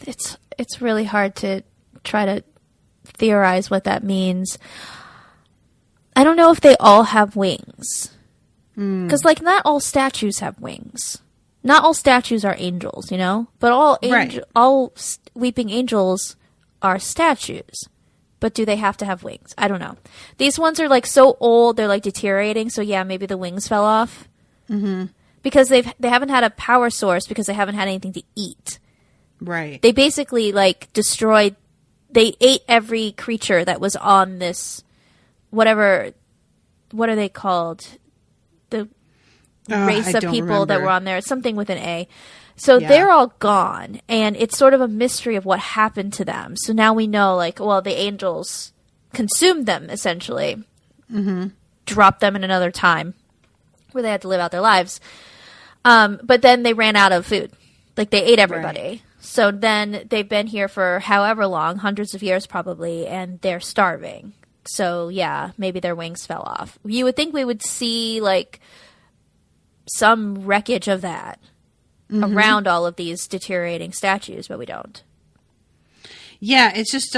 it's really hard to try to theorize what that means. I don't know if they all have wings. Because, like, not all statues have wings. Not all statues are angels, you know? But all weeping angels are statues. But do they have to have wings? I don't know. These ones are, like, so old, they're, like, deteriorating. So, yeah, maybe the wings fell off. Mm-hmm. Because they haven't had a power source because they haven't had anything to eat. Right. They basically, like, they ate every creature that was on this, what are they called? The race of people that were on there. It's something with an A. So they're all gone, and it's sort of a mystery of what happened to them. So now we know, like, well, the angels consumed them, essentially. Mm-hmm. Dropped them in another time where they had to live out their lives. But then they ran out of food. Like, they ate everybody. Right. So then they've been here for however long, hundreds of years probably, and they're starving. So, yeah, maybe their wings fell off. You would think we would see, like, some wreckage of that around all of these deteriorating statues, but we don't. Yeah, it's just,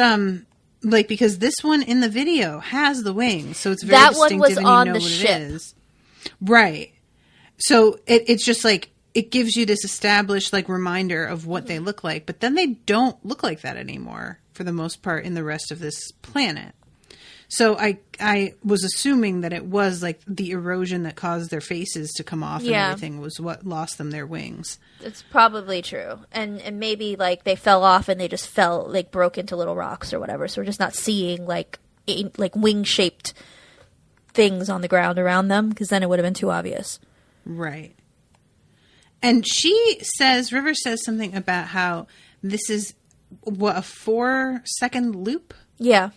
like, because this one in the video has the wings, so it's very distinctive one was and on you know the what ship. It is. Right. So it's just, like, it gives you this established, like, reminder of what they look like, but then they don't look like that anymore, for the most part, in the rest of this planet. So I was assuming that it was like the erosion that caused their faces to come off and everything was what lost them their wings. It's probably true. And maybe like they fell off and they just fell, like broke into little rocks or whatever. So we're just not seeing like wing-shaped things on the ground around them because then it would have been too obvious. Right. And River says something about how this is what, a 4-second loop? Yeah.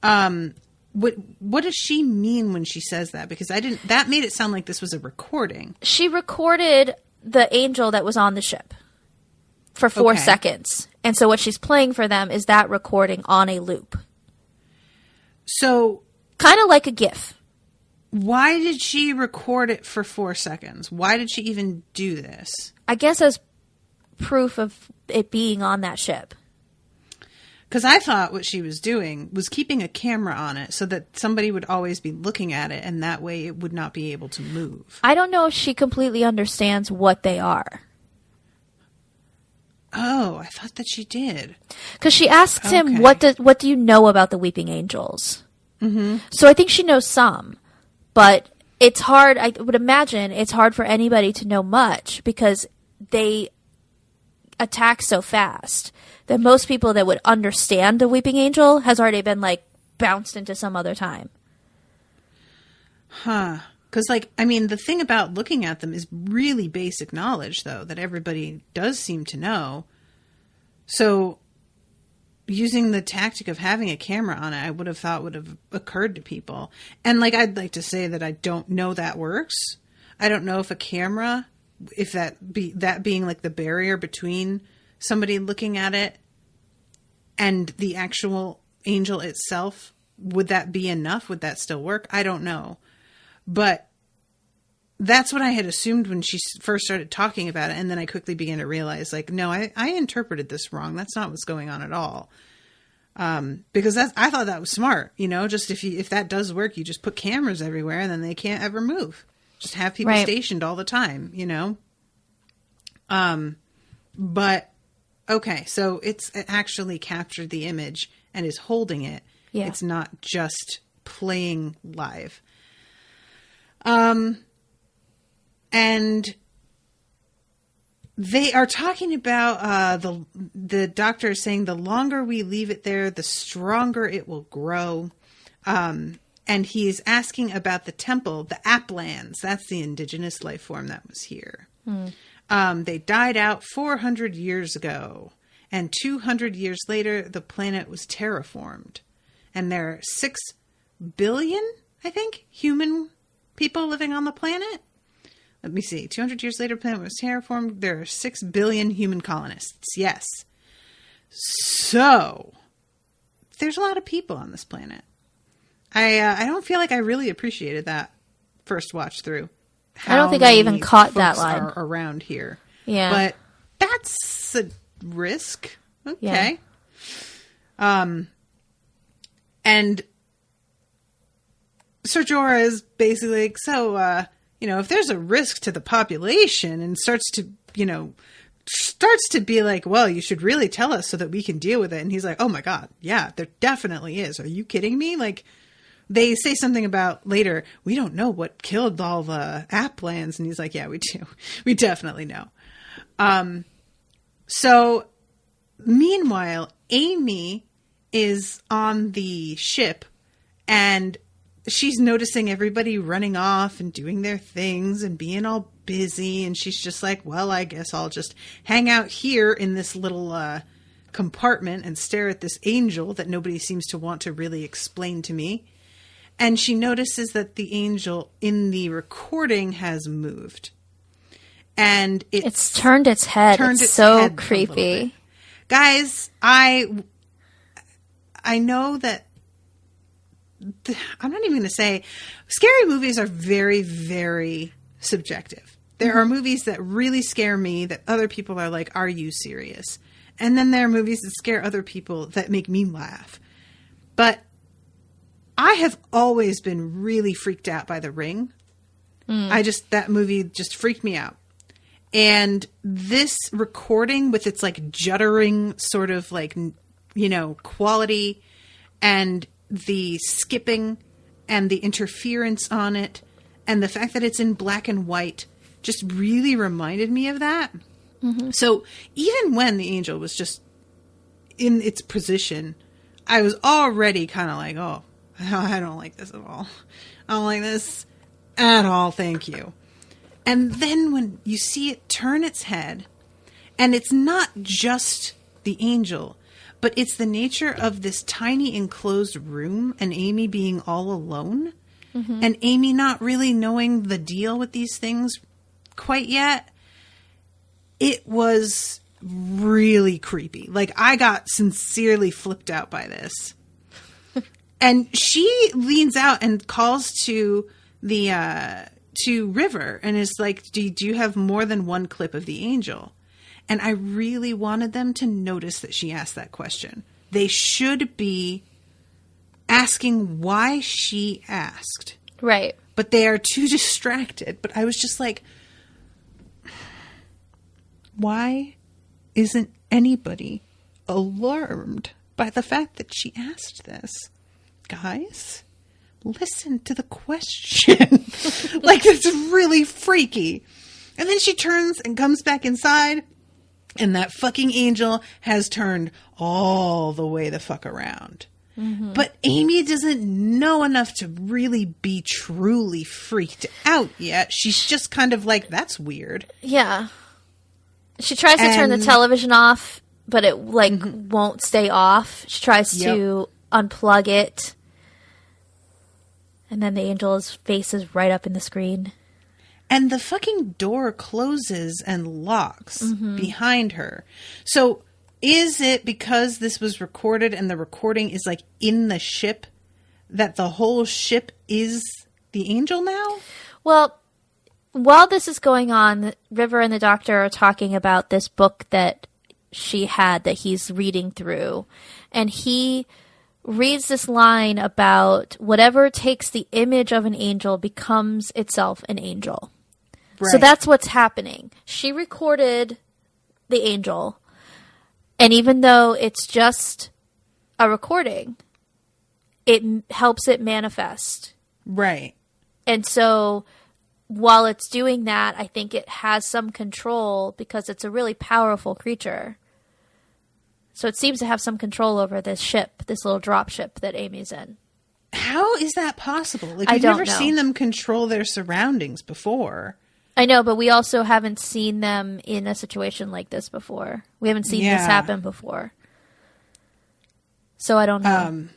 What does she mean when she says that? Because that made it sound like this was a recording. She recorded the angel that was on the ship for 4 seconds. And so what she's playing for them is that recording on a loop. So kind of like a GIF. Why did she record it for 4 seconds? Why did she even do this? I guess as proof of it being on that ship. Because I thought what she was doing was keeping a camera on it so that somebody would always be looking at it, and that way it would not be able to move. I don't know if she completely understands what they are. Oh, I thought that she did. Because she asks him, what do you know about the weeping angels? Mm-hmm. So I think she knows some. But it's hard, I would imagine, it's hard for anybody to know much because they attack so fast that most people that would understand the weeping angel has already been, like, bounced into some other time. Huh. Because, like, I mean, the thing about looking at them is really basic knowledge, though, that everybody does seem to know. So using the tactic of having a camera on it, I would have thought would have occurred to people. And, like, I'd like to say that I don't know that works. I don't know if a camera, if that being, like, the barrier between somebody looking at it and the actual angel itself, would that be enough? Would that still work? I don't know. But that's what I had assumed when she first started talking about it. And then I quickly began to realize, like, no, I interpreted this wrong. That's not what's going on at all. Because I thought that was smart, you know, just if that does work, you just put cameras everywhere and then they can't ever move. Just have people stationed all the time, you know? But okay, so it actually captured the image and is holding it. Yeah. It's not just playing live. And they are talking about the doctor is saying the longer we leave it there, the stronger it will grow. And he's asking about the temple, the Aplans. That's the indigenous life form that was here. They died out 400 years ago. And 200 years later, the planet was terraformed. And there are 6 billion, I think, human people living on the planet. Let me see. 200 years later, the planet was terraformed. There are 6 billion human colonists. Yes. So, there's a lot of people on this planet. I don't feel like I really appreciated that first watch through. I don't think I even caught that line. Are around here. Yeah. But that's a risk. Okay. Yeah. And Sir Jorah is basically like, so, if there's a risk to the population and starts to be like, well, you should really tell us so that we can deal with it. And he's like, oh my God, yeah, there definitely is. Are you kidding me? Like, they say something about later, we don't know what killed all the Aplans. And he's like, yeah, we do. We definitely know. So meanwhile, Amy is on the ship and she's noticing everybody running off and doing their things and being all busy. And she's just like, well, I guess I'll just hang out here in this little compartment and stare at this angel that nobody seems to want to really explain to me. And she notices that the angel in the recording has moved. And it's turned its head. It's so creepy. Guys, I know that I'm not even going to say scary movies are very, very subjective. There are movies that really scare me that other people are like, are you serious? And then there are movies that scare other people that make me laugh. But I have always been really freaked out by The Ring. That movie just freaked me out. And this recording with its like juddering sort of like, quality and the skipping and the interference on it and the fact that it's in black and white just really reminded me of that. Mm-hmm. So even when the angel was just in its position, I was already kind of like, oh, I don't like this at all. I don't like this at all. Thank you. And then when you see it turn its head, and it's not just the angel, but it's the nature of this tiny enclosed room and Amy being all alone and Amy not really knowing the deal with these things quite yet. It was really creepy. Like, I got sincerely flipped out by this. And she leans out and calls to the to River and is like, do you have more than one clip of the angel? And I really wanted them to notice that she asked that question. They should be asking why she asked. Right. But they are too distracted. But I was just like, why isn't anybody alarmed by the fact that she asked this? Guys, listen to the question. Like, it's really freaky. And then she turns and comes back inside, and that fucking angel has turned all the way the fuck around. But Amy doesn't know enough to really be truly freaked out yet. She's just kind of like, that's weird. Yeah. She tries to turn the television off, but it, like, won't stay off. She tries to unplug it. And then the angel's face is right up in the screen. And the fucking door closes and locks behind her. So is it because this was recorded and the recording is like in the ship that the whole ship is the angel now? Well, while this is going on, River and the doctor are talking about this book that she had that he's reading through. And he reads this line about whatever takes the image of an angel becomes itself an angel. Right. So that's what's happening. She recorded the angel, and even though it's just a recording, it helps it manifest. Right. And so while it's doing that, I think it has some control because it's a really powerful creature. So it seems to have some control over this ship, this little drop ship that Amy's in. How is that possible? Like, I've never seen them control their surroundings before. I know, but we also haven't seen them in a situation like this before. We haven't seen this happen before. So I don't know.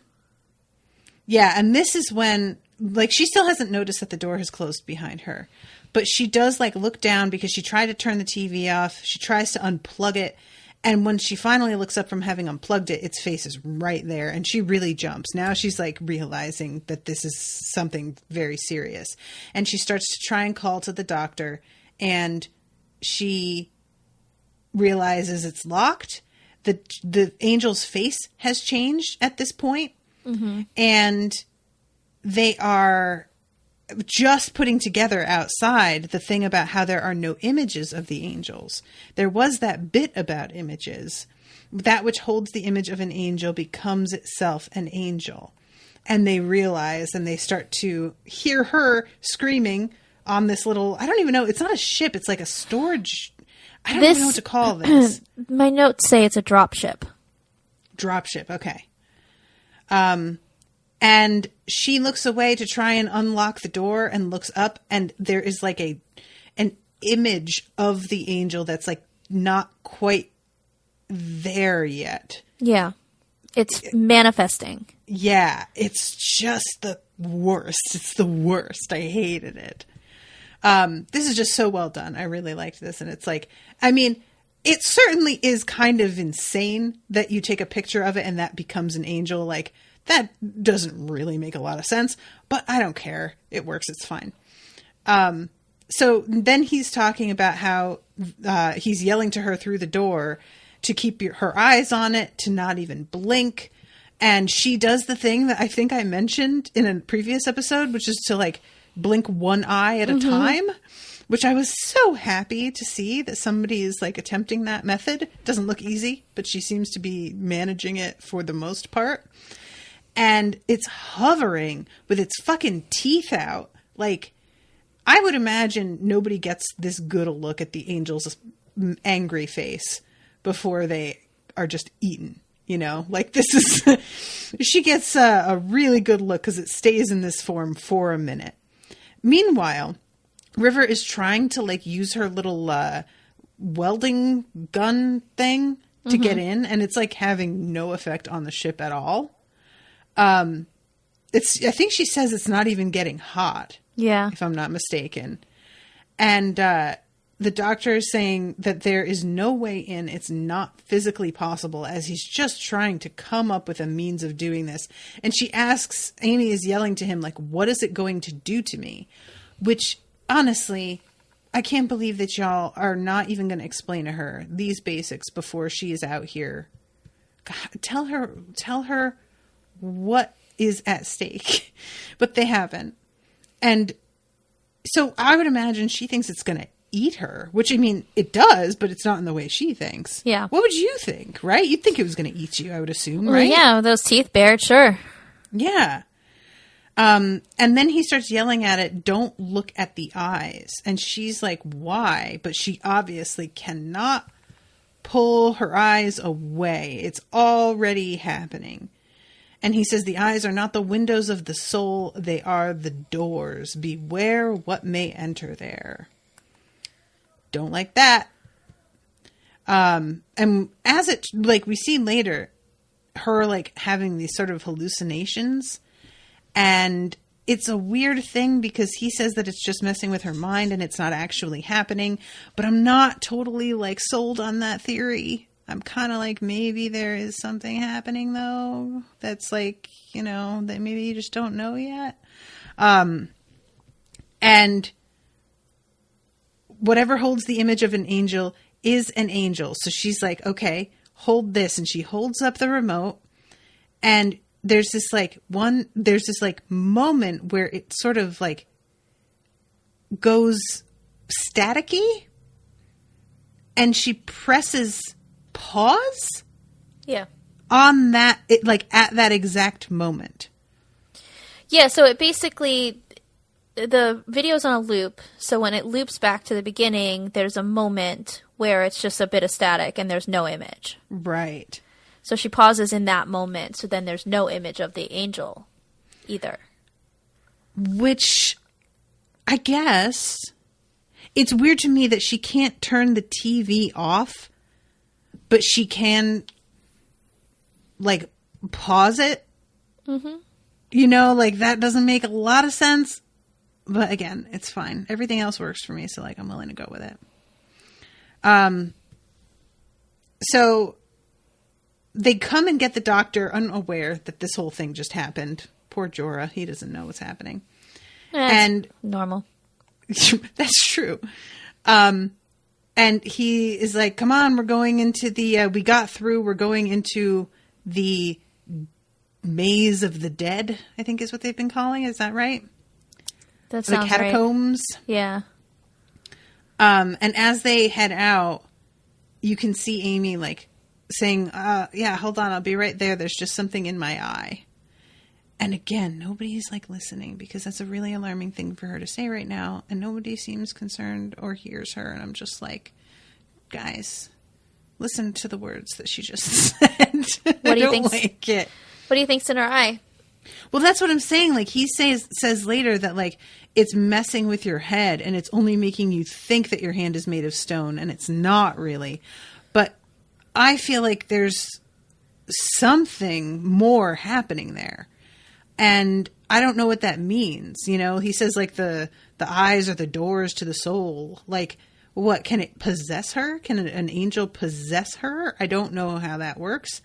Yeah, and this is when, like, she still hasn't noticed that the door has closed behind her. But she does, like, look down because she tried to turn the TV off. She tries to unplug it. And when she finally looks up from having unplugged it, its face is right there. And she really jumps. Now she's like realizing that this is something very serious. And she starts to try and call to the doctor. And she realizes it's locked. The angel's face has changed at this point. And they are just putting together outside the thing about how there are no images of the angels. There was that bit about images. That which holds the image of an angel becomes itself an angel. And they realize, and they start to hear her screaming on this little, I don't even know, it's not a ship, it's like a storage, I don't even know what to call this. My notes say it's a drop ship. Drop ship, okay. And she looks away to try and unlock the door and looks up, and there is like an image of the angel that's like not quite there yet. Yeah. It's manifesting. Yeah. It's just the worst. It's the worst. I hated it. This is just so well done. I really liked this. And it's like, I mean, it certainly is kind of insane that you take a picture of it and that becomes an angel. Like, that doesn't really make a lot of sense, but I don't care. It works. It's fine. So then he's talking about how he's yelling to her through the door to keep her eyes on it, to not even blink. And she does the thing that I think I mentioned in a previous episode, which is to like blink one eye at a time, which I was so happy to see that somebody is like attempting that method. It doesn't look easy, but she seems to be managing it for the most part. And it's hovering with its fucking teeth out. Like, I would imagine nobody gets this good a look at the angel's angry face before they are just eaten. You know, like this is, she gets a really good look because it stays in this form for a minute. Meanwhile, River is trying to like use her little welding gun thing to get in, and it's like having no effect on the ship at all. I think she says it's not even getting hot. Yeah. If I'm not mistaken. And the doctor is saying that there is no way in. It's not physically possible, as he's just trying to come up with a means of doing this. And she asks, Amy is yelling to him, like, what is it going to do to me? Which, honestly, I can't believe that y'all are not even going to explain to her these basics before she is out here. God, tell her what is at stake. But they haven't. And so I would imagine she thinks it's going to eat her, which, I mean, it does, but it's not in the way she thinks. Yeah. What would you think, right? You'd think it was going to eat you, I would assume, right? Well, yeah, with those teeth bared, sure. Yeah. And then he starts yelling at it, don't look at the eyes. And she's like, why? But she obviously cannot pull her eyes away. It's already happening. And he says, the eyes are not the windows of the soul. They are the doors. Beware what may enter there. Don't like that. And as it, like, we see later, her, like, having these sort of hallucinations. And it's a weird thing because he says that it's just messing with her mind and it's not actually happening. But I'm not totally, like, sold on that theory. I'm kind of like, maybe there is something happening, though, that's like, you know, that maybe you just don't know yet. And whatever holds the image of an angel is an angel. So she's like, okay, hold this. And she holds up the remote. And there's this moment where it sort of like goes staticky. And she presses pause on that, at that exact moment. Yeah, so it basically, the video's on a loop, so when it loops back to the beginning, there's a moment where it's just a bit of static and there's no image. Right. So she pauses in that moment, so then there's no image of the angel either. Which, I guess, it's weird to me that she can't turn the TV off, but she can, like, pause it. Mm-hmm. You know, like, that doesn't make a lot of sense. But again, it's fine. Everything else works for me, so, like, I'm willing to go with it. So they come and get the doctor unaware that this whole thing just happened. Poor Jorah. He doesn't know what's happening. And normal. That's true. And he is like, come on, we're going into we got through, we're going into the maze of the dead, I think is what they've been calling. Is that right? That sounds the Catacombs. Right. Yeah. And as they head out, you can see Amy, like, saying, yeah, hold on, I'll be right there. There's just something in my eye. And again, nobody's, like, listening because that's a really alarming thing for her to say right now. And nobody seems concerned or hears her. And I'm just like, guys, listen to the words that she just said. What do you think? Like it. What do you think's in her eye? Well, that's what I'm saying. Like, he says later that, like, it's messing with your head and it's only making you think that your hand is made of stone, and it's not really. But I feel like there's something more happening there. And I don't know what that means. You know, he says, like, the eyes are the doors to the soul. Like, what, can it possess her? Can an angel possess her? I don't know how that works.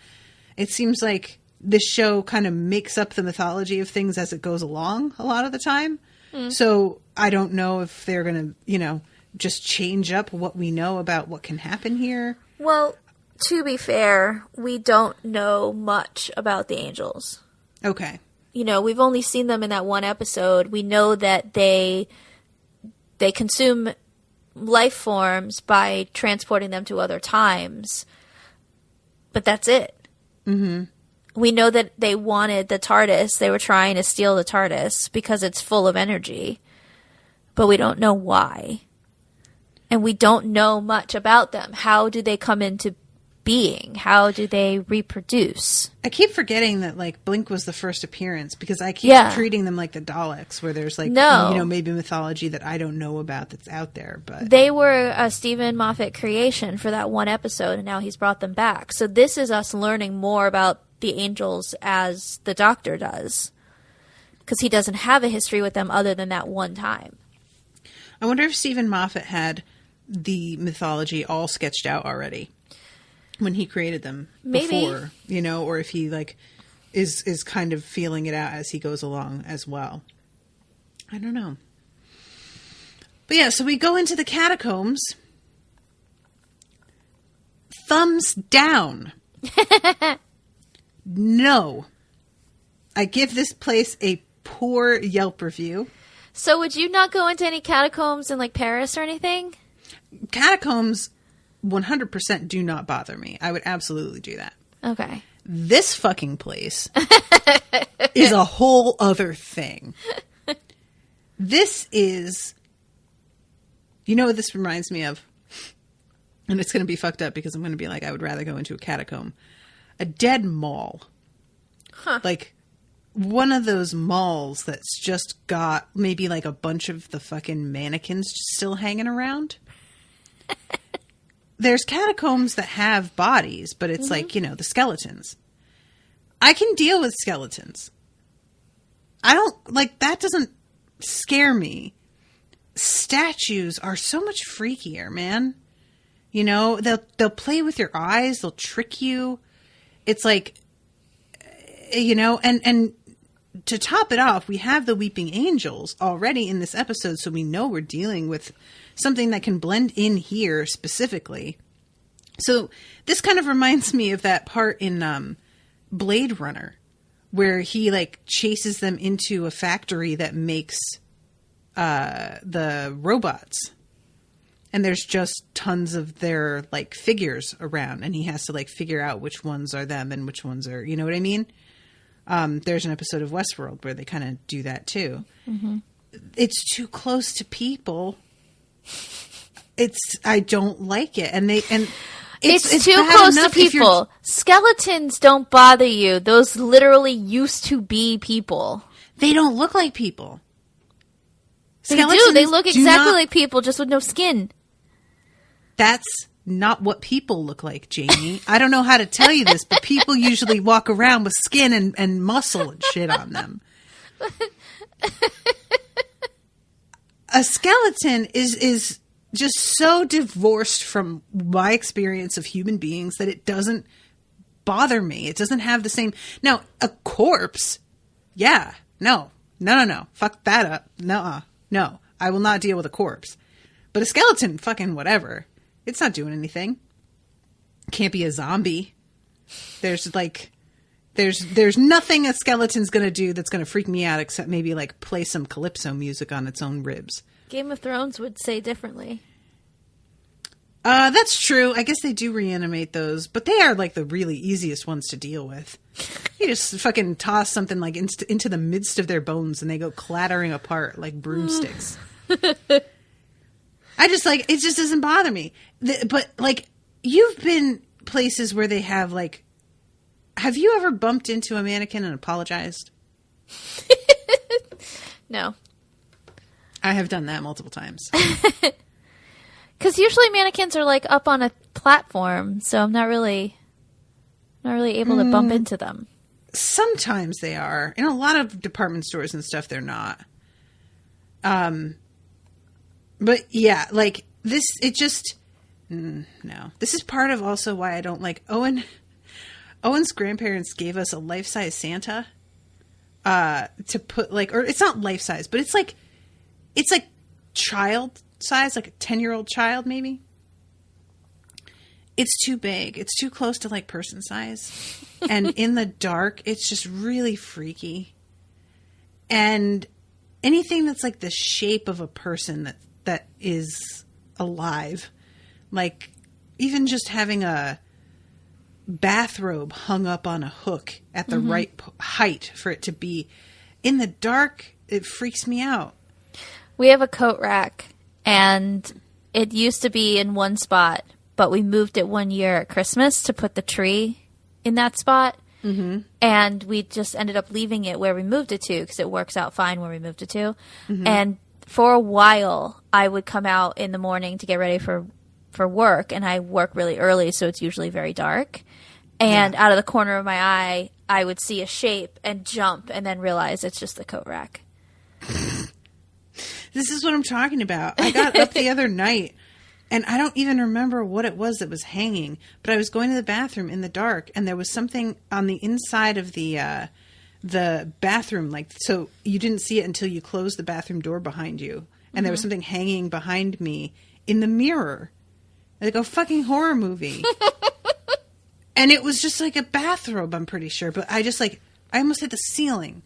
It seems like this show kind of makes up the mythology of things as it goes along a lot of the time. So I don't know if they're going to, you know, just change up what we know about what can happen here. Well, to be fair, we don't know much about the angels. Okay. You know, we've only seen them in that one episode. We know that they consume life forms by transporting them to other times. But that's it. Mm-hmm. We know that they wanted the TARDIS. They were trying to steal the TARDIS because it's full of energy. But we don't know why. And we don't know much about them. How do they come into being? How do they reproduce? I keep forgetting that, like, Blink was the first appearance because I keep treating them like the Daleks, where there's, like, maybe mythology that I don't know about that's out there. But they were a Stephen Moffat creation for that one episode, and now he's brought them back. So this is us learning more about the angels as the Doctor does, because he doesn't have a history with them other than that one time. I wonder if Stephen Moffat had the mythology all sketched out already when he created them before, or if he like is kind of feeling it out as he goes along as well. I don't know. But yeah, so we go into the catacombs. Thumbs down. No. I give this place a poor Yelp review. So would you not go into any catacombs in like Paris or anything? Catacombs 100% do not bother me. I would absolutely do that. Okay. This fucking place is a whole other thing. This is... You know what this reminds me of? And it's going to be fucked up because I'm going to be like, I would rather go into a catacomb. A dead mall. Huh. Like one of those malls that's just got maybe like a bunch of the fucking mannequins still hanging around. There's catacombs that have bodies, but it's like, the skeletons. I can deal with skeletons. I don't, like, that doesn't scare me. Statues are so much freakier, man. They'll play with your eyes. They'll trick you. It's like, and to top it off, we have the weeping angels already in this episode. So we know we're dealing with something that can blend in here specifically. So this kind of reminds me of that part in Blade Runner where he like chases them into a factory that makes the robots. And there's just tons of their like figures around and he has to like figure out which ones are them and which ones are, you know what I mean? There's an episode of Westworld where they kind of do that too. Mm-hmm. It's too close to people. I don't like it. And it's too close to people. Skeletons don't bother you. Those literally used to be people. They don't look like people. They do. They look exactly like people, just with no skin. That's not what people look like, Jamie. I don't know how to tell you this, but people usually walk around with skin and muscle and shit on them. A skeleton is just so divorced from my experience of human beings that it doesn't bother me. It doesn't have the same... Now, a corpse, yeah, no. Fuck that up. No, I will not deal with a corpse. But a skeleton, fucking whatever. It's not doing anything. Can't be a zombie. There's nothing a skeleton's going to do that's going to freak me out except maybe like play some calypso music on its own ribs. Game of Thrones would say differently. That's true. I guess they do reanimate those, but they are like the really easiest ones to deal with. You just fucking toss something like into the midst of their bones and they go clattering apart like broomsticks. I just like, it just doesn't bother me. But like, you've been places where they have like, have you ever bumped into a mannequin and apologized? No. I have done that multiple times. Because usually mannequins are like up on a platform, so I'm not really able to bump into them. Sometimes they are. In a lot of department stores and stuff, they're not. But yeah, like this, it just, no. This is part of also why I don't like Owen. Owen's grandparents gave us a life-size Santa, to put like, or it's not life-size, but it's like child size, like a 10-year-old child, maybe. It's too big. It's too close to like person size. And in the dark, it's just really freaky. And anything that's like the shape of a person that is alive, like even just having a bathrobe hung up on a hook at the right height for it to be in the dark, it freaks me out. We have a coat rack and it used to be in one spot, but we moved it one year at Christmas to put the tree in that spot. Mm-hmm. And we just ended up leaving it where we moved it to because it works out fine where we moved it to. Mm-hmm. And for a while, I would come out in the morning to get ready for work, and I work really early, so it's usually very dark. And out of the corner of my eye, I would see a shape and jump and then realize it's just the coat rack. This is what I'm talking about. I got up the other night, and I don't even remember what it was that was hanging, but I was going to the bathroom in the dark, and there was something on the inside of the bathroom, like, so you didn't see it until you closed the bathroom door behind you, and there was something hanging behind me in the mirror, like a fucking horror movie. And it was just like a bathrobe, I'm pretty sure, but I almost hit the ceiling.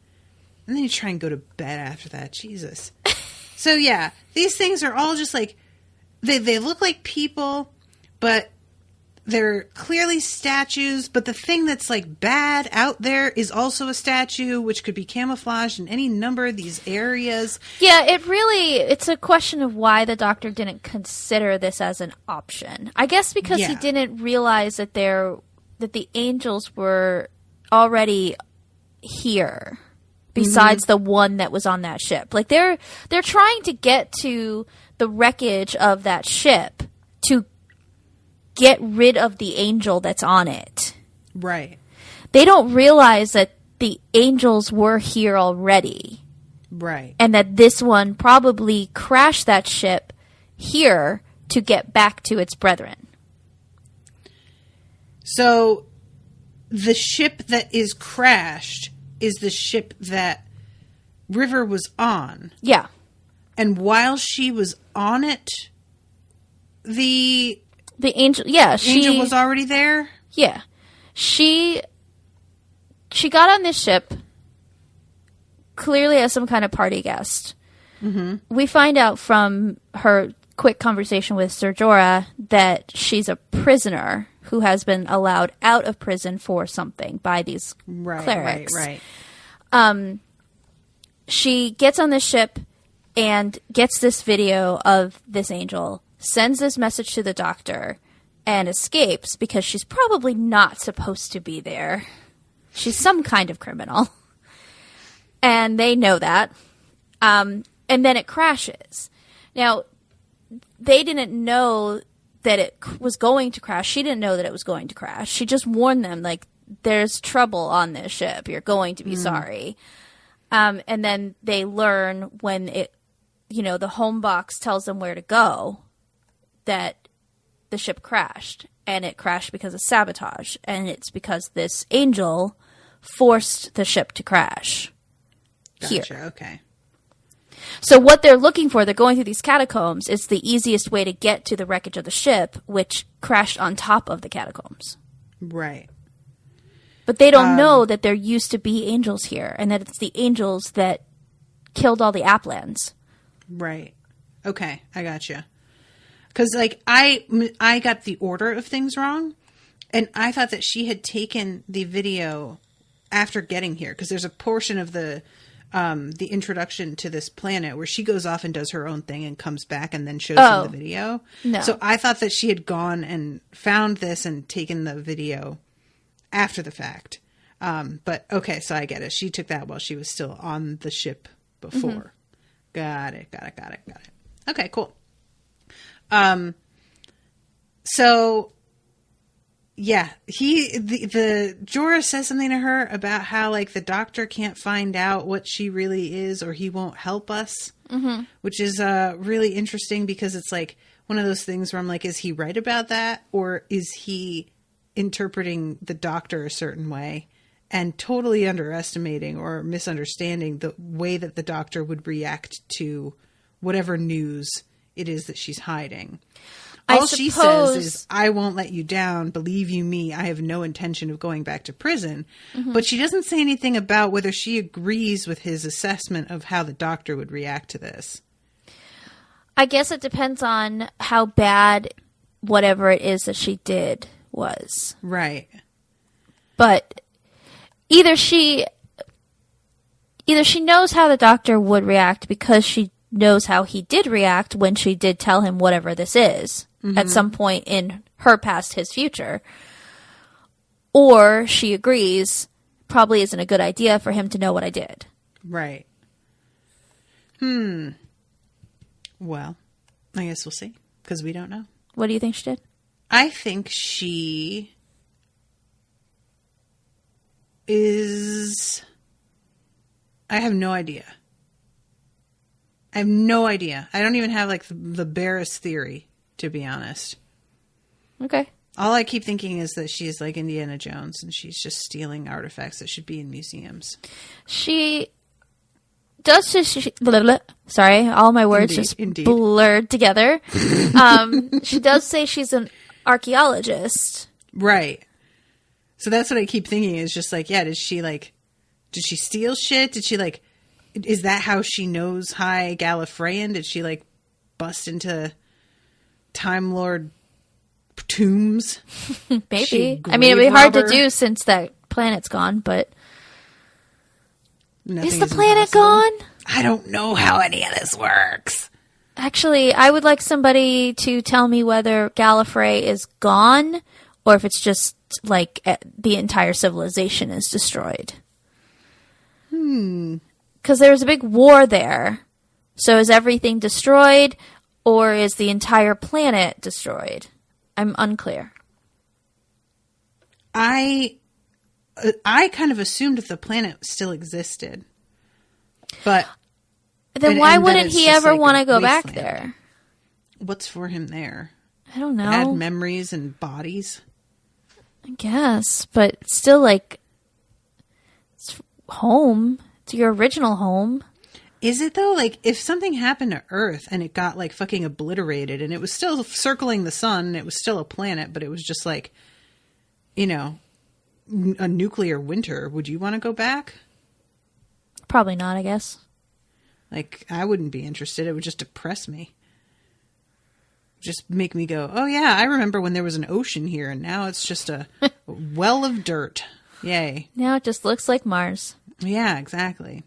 And then you try and go to bed after that. Jesus. So yeah, these things are all just like, they look like people, but they're clearly statues. But the thing that's like bad out there is also a statue, which could be camouflaged in any number of these areas. Yeah, it's a question of why the doctor didn't consider this as an option. I guess because he didn't realize that the angels were already here. Besides the one that was on that ship. Like, they're trying to get to the wreckage of that ship to get rid of the angel that's on it. Right. They don't realize that the angels were here already. Right. And that this one probably crashed that ship here to get back to its brethren. So, the ship that is crashed is the ship that River was on. Yeah. And while she was on it, the angel, angel was already there? Yeah. She got on this ship clearly as some kind of party guest. Mm-hmm. We find out from her quick conversation with Sir Jorah that she's a prisoner who has been allowed out of prison for something by these clerics. Right. She gets on the ship and gets this video of this angel, sends this message to the doctor, and escapes because she's probably not supposed to be there. She's some kind of criminal. And they know that. And then it crashes. Now, they didn't know that it was going to crash. She didn't know that it was going to crash. She just warned them, like, there's trouble on this ship. You're going to be sorry. And then they learn when the home box tells them where to go that the ship crashed. And it crashed because of sabotage. And it's because this angel forced the ship to crash. Gotcha, here. Okay. So what they're looking for, they're going through these catacombs. It's the easiest way to get to the wreckage of the ship, which crashed on top of the catacombs. Right. But they don't know that there used to be angels here, and that it's the angels that killed all the Aplans. Right. Okay, I gotcha. Because, like, I got the order of things wrong, and I thought that she had taken the video after getting here, because there's a portion of the introduction to this planet where she goes off and does her own thing and comes back and then shows him the video. No. So I thought that she had gone and found this and taken the video after the fact. But okay, so I get it. She took that while she was still on the ship before. Mm-hmm. Got it. Okay, cool. So yeah, the Jorah says something to her about how, like, the doctor can't find out what she really is, or he won't help us, which is really interesting, because it's like one of those things where I'm like, is he right about that, or is he interpreting the doctor a certain way and totally underestimating or misunderstanding the way that the doctor would react to whatever news it is that she's hiding? All she says is, I won't let you down. Believe you me, I have no intention of going back to prison. Mm-hmm. But she doesn't say anything about whether she agrees with his assessment of how the doctor would react to this. I guess it depends on how bad whatever it is that she did was. Right. But either she knows how the doctor would react because she knows how he did react when she did tell him whatever this is at some point in her past, his future. Or she agrees, probably isn't a good idea for him to know what I did. Right. Well, I guess we'll see, because we don't know. What do you think she did? I think she is... I have no idea. I don't even have, like, the barest theory, to be honest. Okay. All I keep thinking is that she's like Indiana Jones and she's just stealing artifacts that should be in museums. She does blah, blah. Sorry, all my words blurred together. She does say she's an archaeologist. Right. So that's what I keep thinking is just like, yeah, did she steal shit? Did she like, is that how she knows High Gallifreyan? Did she like bust into Time Lord tombs? Maybe. I mean, it'd be hard to do since that planet's gone, but is the planet gone? I don't know how any of this works. Actually, I would like somebody to tell me whether Gallifrey is gone or if it's just like the entire civilization is destroyed. Because there was a big war there. So is everything destroyed or is the entire planet destroyed? I'm unclear. I kind of assumed that the planet still existed. But then why wouldn't he ever want to go back there? What's for him there? I don't know. Add memories and bodies? I guess, but still like it's home. It's your original home. Is it though? Like, if something happened to Earth and it got like fucking obliterated and it was still circling the sun and it was still a planet, but it was just like, you know, a nuclear winter, would you want to go back? Probably not, I guess. Like, I wouldn't be interested. It would just depress me. Just make me go, oh yeah, I remember when there was an ocean here and now it's just a well of dirt. Yay. Now it just looks like Mars. Yeah, exactly.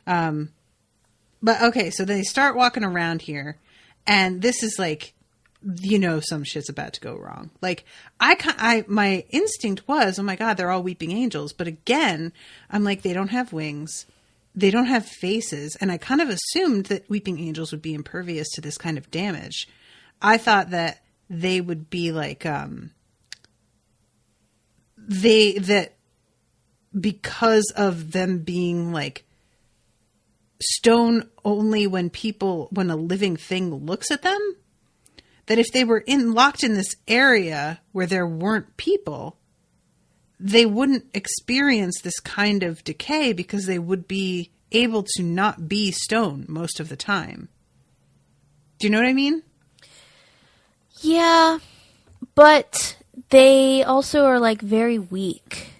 But okay, so they start walking around here, and this is like, you know, some shit's about to go wrong. Like, my instinct was, oh my God, they're all weeping angels. But again, I'm like, they don't have wings, they don't have faces, and I kind of assumed that weeping angels would be impervious to this kind of damage. I thought that they would be like, because of them being like stone only when a living thing looks at them, that if they were locked in this area where there weren't people, they wouldn't experience this kind of decay because they would be able to not be stone most of the time. Do you know what I mean? Yeah, but they also are like very weak.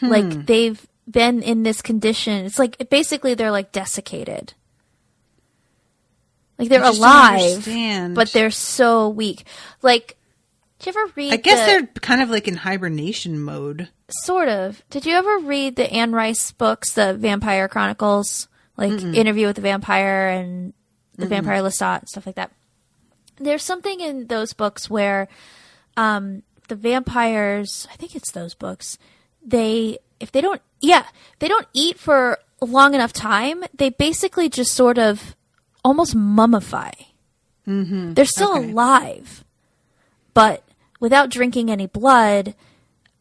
Like they've been in this condition. It's like basically they're like desiccated. Like they're alive, but they're so weak. Like, did you ever read? I guess they're kind of like in hibernation mode. Sort of. Did you ever read the Anne Rice books, the Vampire Chronicles, like Interview with the Vampire and the Vampire Lestat and stuff like that? There's something in those books where the vampires, I think it's those books, they don't eat for a long enough time, they basically just sort of almost mummify. Mm-hmm. They're still alive, but without drinking any blood,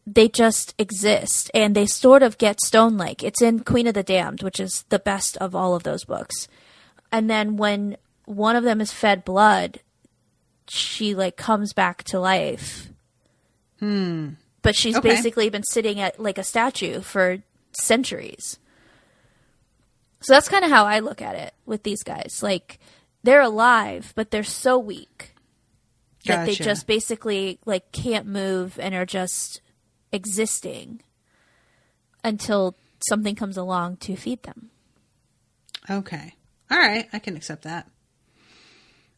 they just exist, and they sort of get stone-like. It's in Queen of the Damned, which is the best of all of those books. And then when one of them is fed blood, she like comes back to life. But she's basically been sitting at like a statue for centuries. So that's kind of how I look at it with these guys. Like, they're alive, but they're so weak that they just basically like can't move and are just existing until something comes along to feed them. Okay. All right. I can accept that.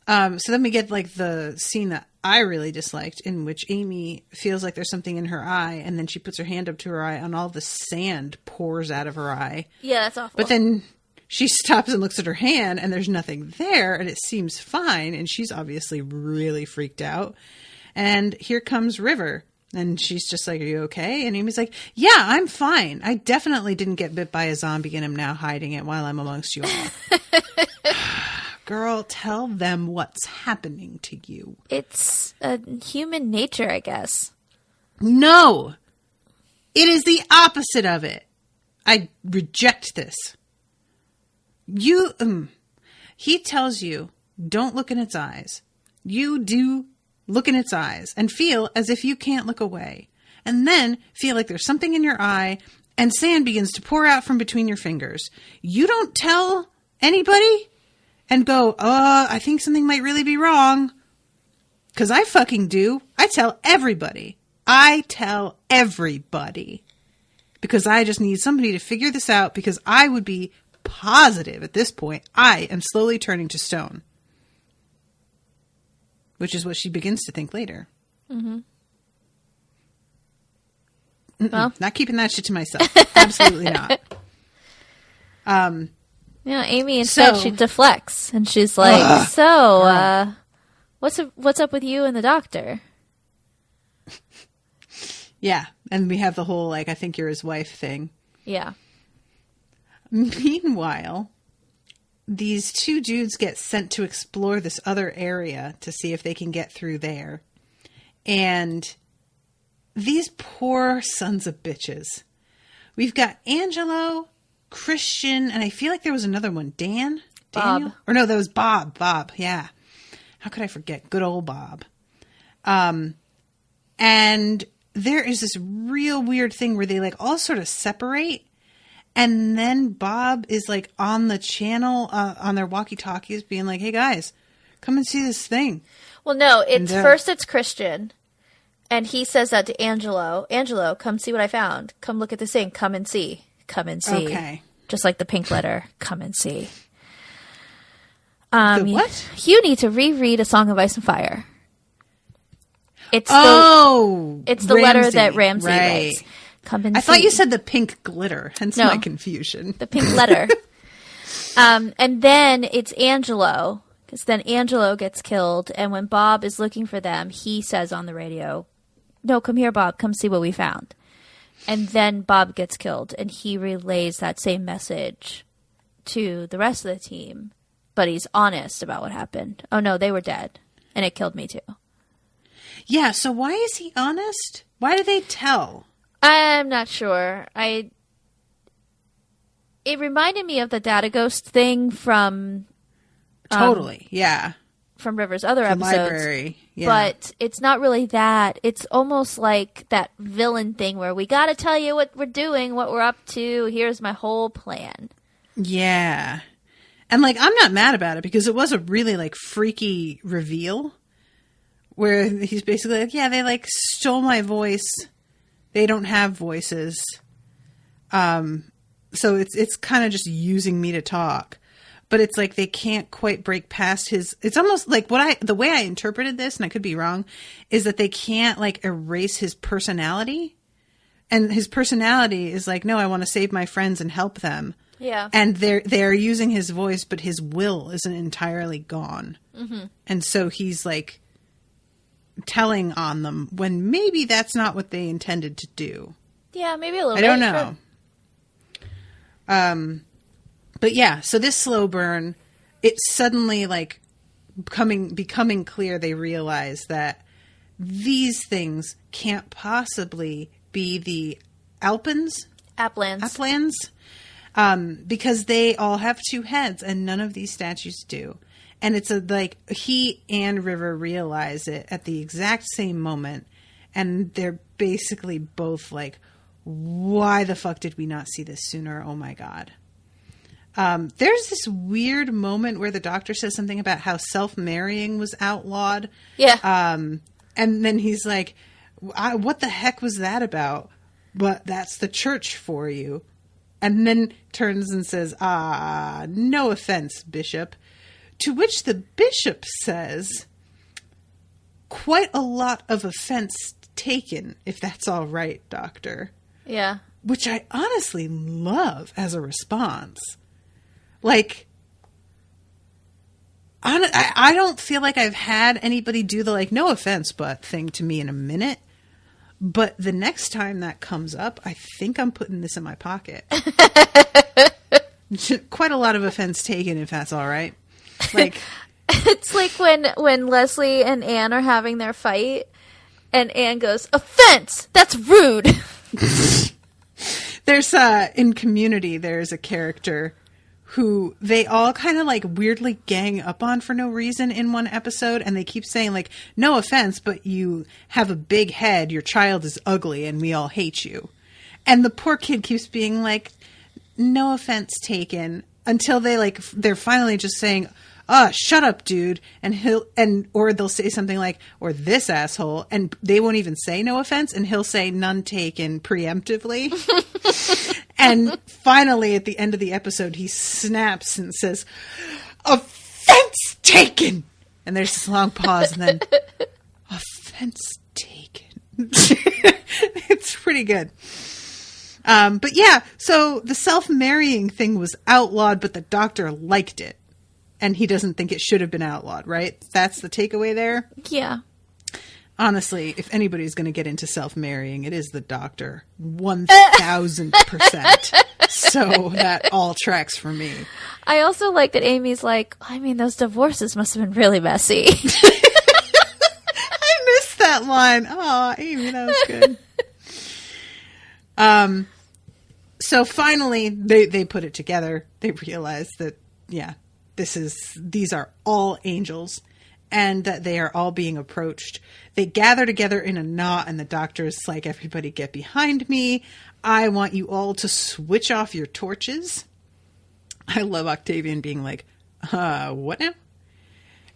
So then we get like the scene that I really disliked, in which Amy feels like there's something in her eye, and then she puts her hand up to her eye and all the sand pours out of her eye. Yeah, that's awful. But then she stops and looks at her hand, and there's nothing there, and it seems fine, and she's obviously really freaked out. And here comes River, and she's just like, are you okay? And Amy's like, yeah, I'm fine. I definitely didn't get bit by a zombie, and I'm now hiding it while I'm amongst you all. Girl, tell them what's happening to you. It's human nature, I guess. No! It is the opposite of it. I reject this. He tells you, don't look in its eyes. You do look in its eyes and feel as if you can't look away. And then feel like there's something in your eye and sand begins to pour out from between your fingers. You don't tell anybody and go, I think something might really be wrong. 'Cause I fucking do. I tell everybody. Because I just need somebody to figure this out, because I would be positive at this point I am slowly turning to stone. Which is what she begins to think later. Mm-hmm. Well, not keeping that shit to myself. Absolutely not. Amy instead she deflects and she's like, what's up with you and the doctor? Yeah, and we have the whole I think you're his wife thing. Yeah. Meanwhile, these two dudes get sent to explore this other area to see if they can get through there. And these poor sons of bitches. We've got Angelo, Christian, and I feel like there was another one. Daniel? Or no, that was Bob. Bob, yeah. How could I forget? Good old Bob. And there is this real weird thing where they all sort of separate. And then Bob is on the channel on their walkie-talkies being like, hey guys, come and see this thing. Well, no, first it's Christian. And he says that to Angelo. Angelo, come see what I found. Come look at this thing. Come and see. Come and see. Okay. Just like the pink letter. Come and see. The what? You need to reread A Song of Ice and Fire. It's the letter that Ramsey writes. Come and see. I thought you said the pink glitter, hence my confusion. The pink letter. And then it's Angelo, because then Angelo gets killed, and when Bob is looking for them, he says on the radio, no, come here, Bob, come see what we found. And then Bob gets killed, and he relays that same message to the rest of the team, but he's honest about what happened. Oh, no, they were dead, and it killed me too. Yeah, so why is he honest? Why do they tell? I'm not sure. It reminded me of the data ghost thing from... Totally, yeah. From River's other episodes. Library, yeah. But it's not really that. It's almost like that villain thing where we got to tell you what we're doing, what we're up to. Here's my whole plan. Yeah. And I'm not mad about it because it was a really freaky reveal where he's basically they stole my voice. They don't have voices. So it's kind of just using me to talk. But it's they can't quite break past his... It's almost the way I interpreted this, and I could be wrong, is that they can't erase his personality. And his personality is no, I want to save my friends and help them. Yeah. And they're using his voice, but his will isn't entirely gone. Mm-hmm. And so he's telling on them when maybe that's not what they intended to do. Yeah, maybe a little bit. I don't know. Sure. But yeah, so this slow burn, it's suddenly becoming clear. They realize that these things can't possibly be the Aplans, because they all have two heads and none of these statues do. And it's he and River realize it at the exact same moment. And they're basically both why the fuck did we not see this sooner? Oh my God. There's this weird moment where the doctor says something about how self-marrying was outlawed. Yeah. And then he's like, what the heck was that about? But that's the church for you. And then turns and says, no offense, Bishop. To which the bishop says, quite a lot of offense taken, if that's all right, doctor. Yeah. Which I honestly love as a response. Like, I don't feel like I've had anybody do the, like, no offense, but thing to me in a minute. But the next time that comes up, I think I'm putting this in my pocket. Quite a lot of offense taken, if that's all right. Like, it's like when Leslie and Anne are having their fight, and Anne goes, "Offense! That's rude." There's in Community, there's a character who they all kind of like weirdly gang up on for no reason in one episode, and they keep saying like, "No offense, but you have a big head, your child is ugly, and we all hate you." And the poor kid keeps being like, "No offense taken," until they're finally just saying, "Shut up, dude," or they'll say something like, "or this asshole," and they won't even say no offense, and he'll say none taken preemptively. And finally, at the end of the episode, he snaps and says, "Offense taken!" And there's this long pause, and then, "Offense taken." It's pretty good. But yeah, so the self-marrying thing was outlawed, but the doctor liked it. And he doesn't think it should have been outlawed, right? That's the takeaway there? Yeah. Honestly, if anybody's going to get into self-marrying, it is the doctor. 1,000%. So that all tracks for me. I also like that Amy's like, I mean, those divorces must have been really messy. I missed that line. Oh, Amy, that was good. So finally, they put it together. They realize that, yeah, these are all angels, and that they are all being approached. They gather together in a knot, and the doctor's like, "Everybody get behind me. I want you all to switch off your torches." I love Octavian being like, what now?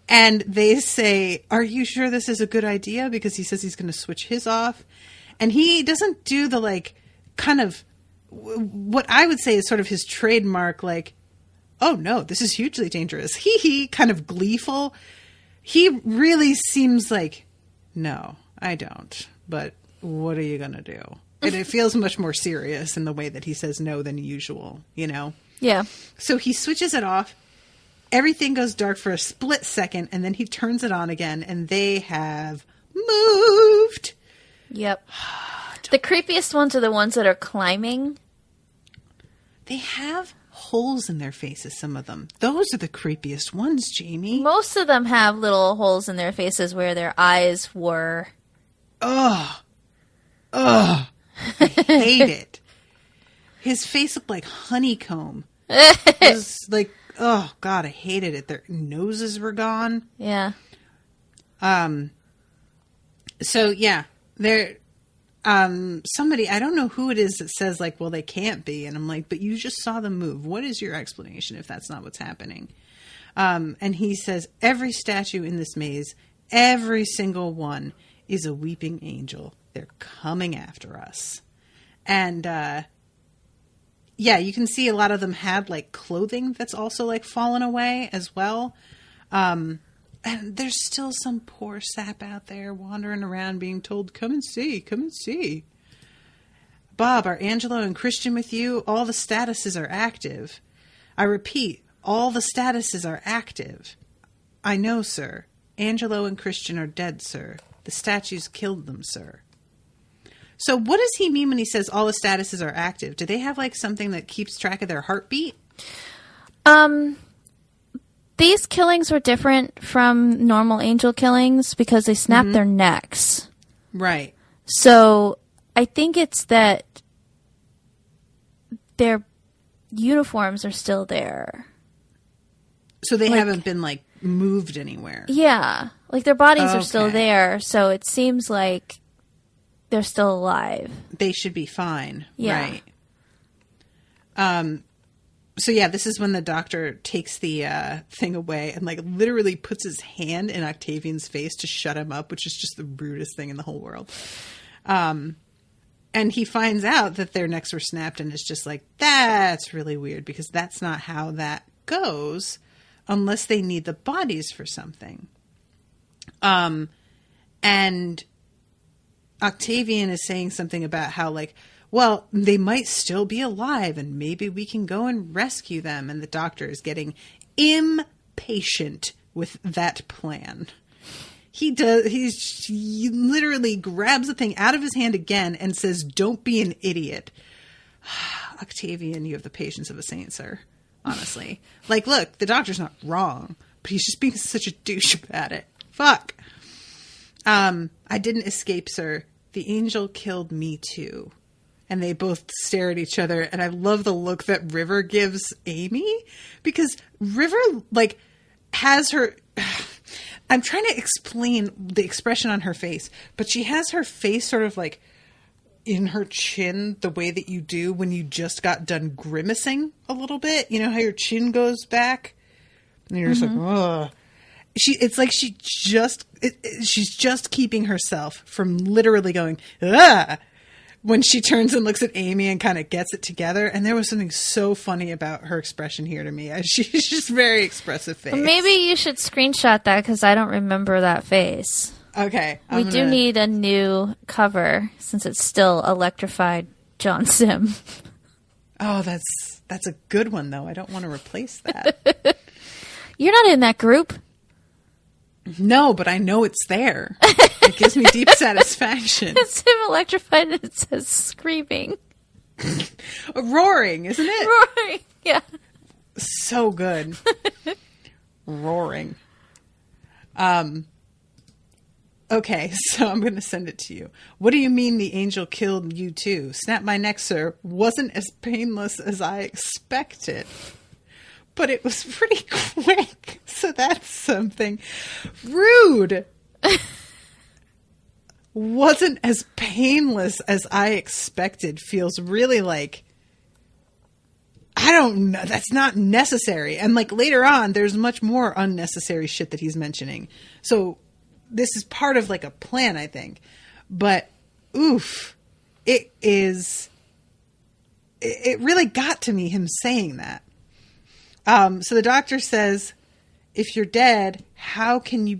And they say, "Are you sure this is a good idea?" Because he says he's going to switch his off. And he doesn't do the, like, kind of, what I would say is sort of his trademark, like, "Oh no, this is hugely dangerous," he kind of gleeful. He really seems like, "No, I don't. But what are you going to do?" And it feels much more serious in the way that he says no than usual, you know? Yeah. So he switches it off. Everything goes dark for a split second, and then he turns it on again, and they have moved. Yep. The creepiest ones are the ones that are climbing. They have holes in their faces, some of them. Those are the creepiest ones, Jamie. Most of them have little holes in their faces where their eyes were. Ugh. I hate it. His face looked like honeycomb. It was like, oh God, I hated it. Their noses were gone. Yeah. So yeah, they're, somebody, I don't know who it is that says like, "Well, they can't be." And I'm like, "But you just saw them move. What is your explanation if that's not what's happening?" And he says, "Every statue in this maze, every single one is a weeping angel. They're coming after us." And, yeah, you can see a lot of them had like clothing that's also like fallen away as well. And there's still some poor sap out there wandering around being told, "Come and see, come and see." "Bob, are Angelo and Christian with you? All the statuses are active." "I repeat, all the statuses are active." "I know, sir. Angelo and Christian are dead, sir. The statues killed them, sir." So what does he mean when he says all the statuses are active? Do they have like something that keeps track of their heartbeat? These killings were different from normal angel killings because they snapped their necks. Right. So I think it's that their uniforms are still there. So they haven't been like moved anywhere. Yeah. Like their bodies are still there. So it seems like they're still alive. They should be fine. Yeah. Right. So yeah, this is when the doctor takes the thing away and like literally puts his hand in Octavian's face to shut him up, which is just the rudest thing in the whole world. And he finds out that their necks were snapped and is just like, "That's really weird because that's not how that goes unless they need the bodies for something." And Octavian is saying something about how like, well, they might still be alive and maybe we can go and rescue them. And the doctor is getting impatient with that plan. He literally grabs the thing out of his hand again and says, don't be an idiot. Octavian, you have the patience of a saint, sir. Honestly. Like, look, the doctor's not wrong, but he's just being such a douche about it. Fuck. I didn't escape, sir. The angel killed me too. And they both stare at each other. And I love the look that River gives Amy, because River, like, has her... I'm trying to explain the expression on her face, but she has her face sort of like in her chin the way that you do when you just got done grimacing a little bit. You know how your chin goes back? And you're just like, ugh. It's like she's just keeping herself from literally going, ugh, when she turns and looks at Amy and kind of gets it together. And there was something so funny about her expression here to me. She's just very expressive face. Maybe you should screenshot that because I don't remember that face. Okay. We do need a new cover since it's still electrified John Sim. Oh, that's a good one, though. I don't want to replace that. You're not in that group. No, but I know it's there. It gives me deep satisfaction. It's him electrified and it says screaming. Roaring, isn't it? Roaring, yeah. So good. Roaring. Okay, so I'm going to send it to you. What do you mean the angel killed you too? Snap my neck, sir. Wasn't as painless as I expected. But it was pretty quick, so that's something. Rude. Wasn't as painless as I expected feels really like, I don't know, that's not necessary. And like later on, there's much more unnecessary shit that he's mentioning. So this is part of like a plan, I think. But oof, it really got to me, him saying that. So the doctor says, if you're dead, how can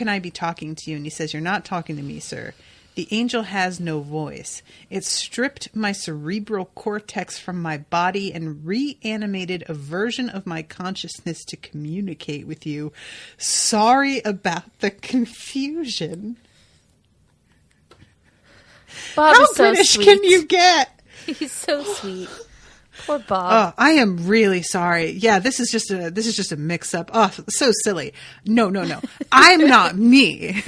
I be talking to you? And he says, you're not talking to me, sir. The angel has no voice. It stripped my cerebral cortex from my body and reanimated a version of my consciousness to communicate with you. Sorry about the confusion. Bob How is so British sweet. can you get? He's so sweet. Poor Bob. Oh, I am really sorry. Yeah, this is just a mix-up. Oh, so silly. No. I'm not me.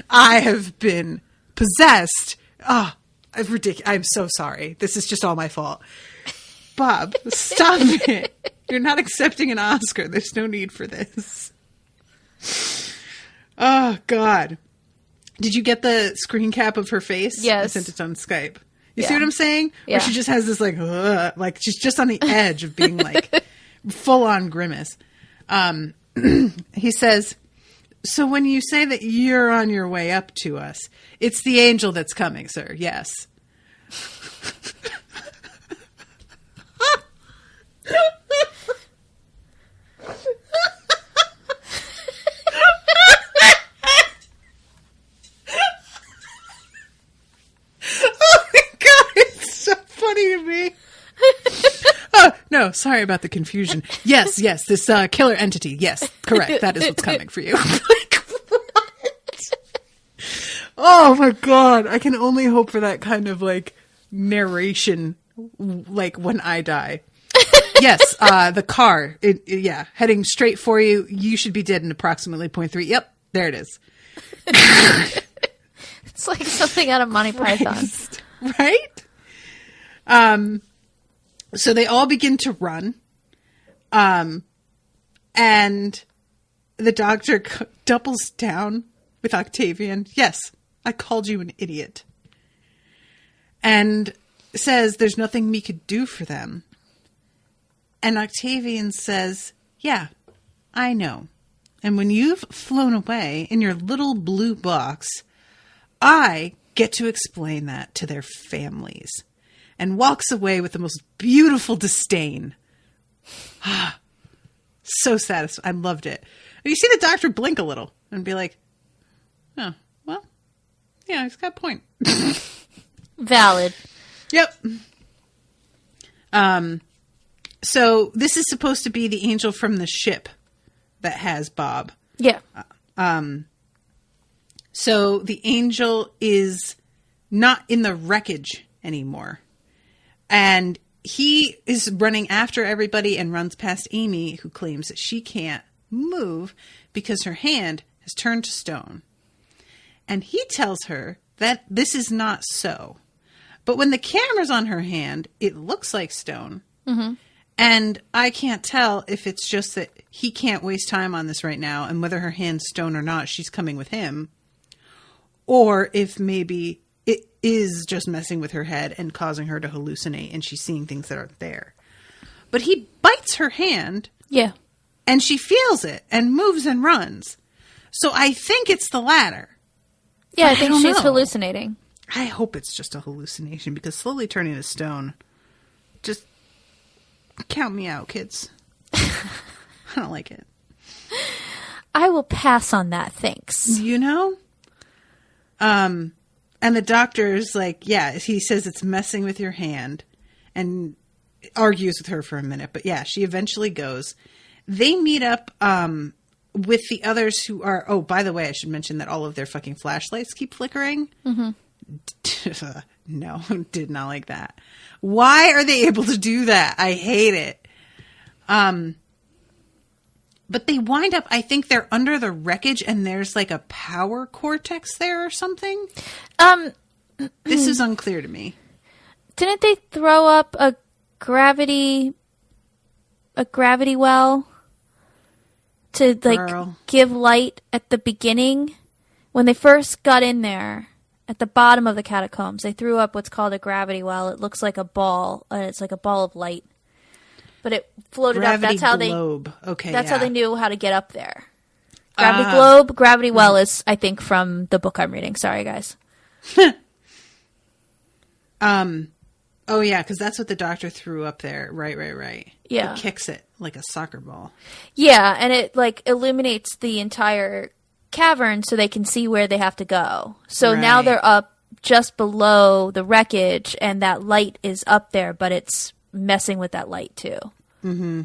I have been possessed. Oh, it's ridiculous. I'm so sorry. This is just all my fault. Bob, stop it. You're not accepting an Oscar. There's no need for this. Oh, God. Did you get the screen cap of her face? Yes. I sent it on Skype. You see what I'm saying? Yeah. Where she just has this like she's just on the edge of being like full on grimace. He says, so when you say that you're on your way up to us, it's the angel that's coming, sir. Yes. To me. Oh, no, sorry about the confusion. Yes, this killer entity. Yes, correct. That is what's coming for you. Like, what? Oh my God. I can only hope for that kind of like narration, like when I die. Yes, the car. Heading straight for you. You should be dead in approximately 0.3. Yep, there it is. It's like something out of Monty Python. Right? So they all begin to run. And the doctor doubles down with Octavian. Yes, I called you an idiot. And says there's nothing we could do for them. And Octavian says, yeah, I know. And when you've flown away in your little blue box, I get to explain that to their families. And walks away with the most beautiful disdain. So satisfying. I loved it. You see the doctor blink a little and be like, oh, well, yeah, he's got a point. Valid. Yep. So this is supposed to be the angel from the ship that has Bob. Yeah. So the angel is not in the wreckage anymore. And he is running after everybody and runs past Amy, who claims that she can't move because her hand has turned to stone. And he tells her that this is not so. But when the camera's on her hand, it looks like stone. Mm-hmm. And I can't tell if it's just that he can't waste time on this right now, and whether her hand's stone or not, she's coming with him. Or if maybe it is just messing with her head and causing her to hallucinate, and she's seeing things that aren't there. But he bites her hand. Yeah. And she feels it and moves and runs. So I think it's the latter. Yeah, But I think don't she's know. hallucinating. I hope it's just a hallucination, because slowly turning to stone, just count me out, kids. I don't like it. I will pass on that, thanks. You know? And the doctor's like, yeah, he says it's messing with your hand, and argues with her for a minute. But yeah, she eventually goes. They meet up with the others who are... Oh, by the way, I should mention that all of their fucking flashlights keep flickering. Mm-hmm. No, did not like that. Why are they able to do that? I hate it. But they wind up, I think they're under the wreckage, and there's like a power cortex there or something. This is unclear to me. Didn't they throw up a gravity well to Girl. give light at the beginning? When they first got in there at the bottom of the catacombs, they threw up what's called a gravity well. It looks like a ball, and it's like a ball of light. But it floated Gravity up. That's how globe. Okay, That's yeah. how they knew how to get up there. Gravity globe, gravity well is, I think, from the book I'm reading. Sorry, guys. Oh yeah, because that's what the doctor threw up there. Right. Yeah. It kicks it like a soccer ball. Yeah, and it illuminates the entire cavern so they can see where they have to go. So now Right. they're up just below the wreckage, and that light is up there, but it's messing with that light too. Mm-hmm.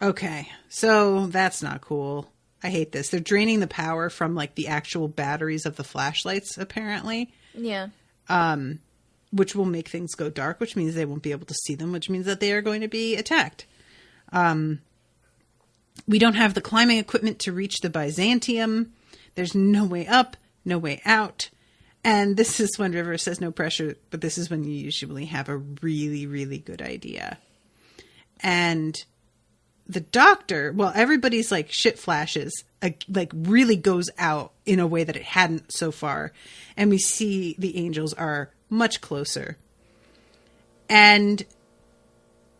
Okay, so that's not cool. I hate this. They're draining the power from like the actual batteries of the flashlights, apparently. Yeah. Which will make things go dark, which means they won't be able to see them, which means that they are going to be attacked. We don't have the climbing equipment to reach the Byzantium. There's no way up, no way out. And this is when River says no pressure, but this is when you usually have a really, really good idea. And the doctor, well, everybody's like shit flashes, like really goes out in a way that it hadn't so far. And we see the angels are much closer. And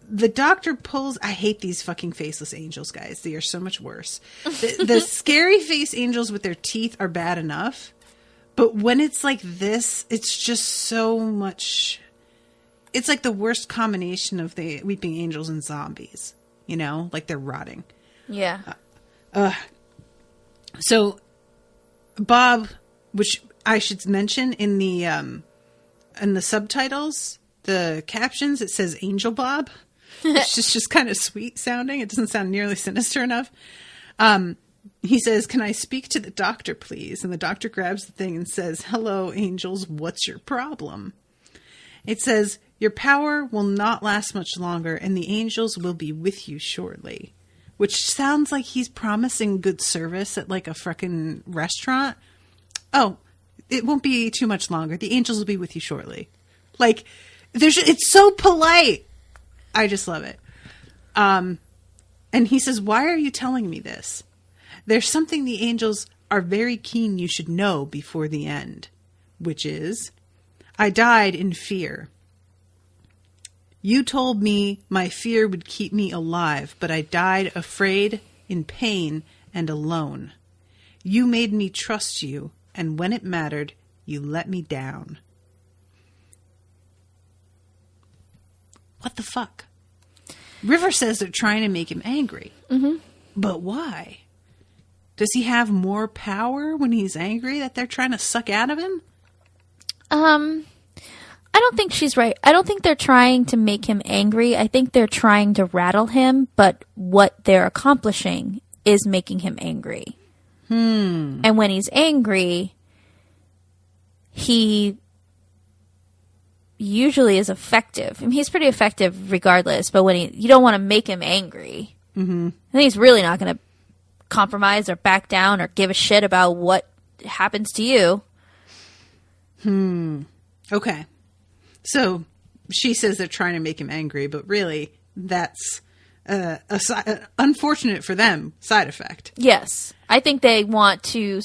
the doctor pulls... I hate these fucking faceless angels, guys. They are so much worse. The scary face angels with their teeth are bad enough. But when it's like this, it's just so much... It's like the worst combination of the weeping angels and zombies. You know? Like they're rotting. Yeah. So, Bob, which I should mention in the subtitles, the captions, it says Angel Bob. It's just kind of sweet sounding. It doesn't sound nearly sinister enough. He says, "Can I speak to the doctor, please?" And the doctor grabs the thing and says, "Hello, angels. What's your problem?" It says, "Your power will not last much longer, and the angels will be with you shortly." Which sounds like he's promising good service at like a frickin' restaurant. Oh, it won't be too much longer. The angels will be with you shortly. Like, it's so polite. I just love it. And he says, "Why are you telling me this? There's something the angels are very keen you should know before the end, which is, I died in fear. You told me my fear would keep me alive, but I died afraid, in pain, and alone. You made me trust you, and when it mattered, you let me down." What the fuck? River says they're trying to make him angry. Mm-hmm. But why? Does he have more power when he's angry that they're trying to suck out of him? I don't think she's right. I don't think they're trying to make him angry. I think they're trying to rattle him, but what they're accomplishing is making him angry. And when he's angry, he usually is effective. I mean, he's pretty effective regardless, but when you don't want to make him angry. And he's really not going to compromise or back down or give a shit about what happens to you. Okay. So she says they're trying to make him angry, but really that's unfortunate for them side effect. Yes. I think they want to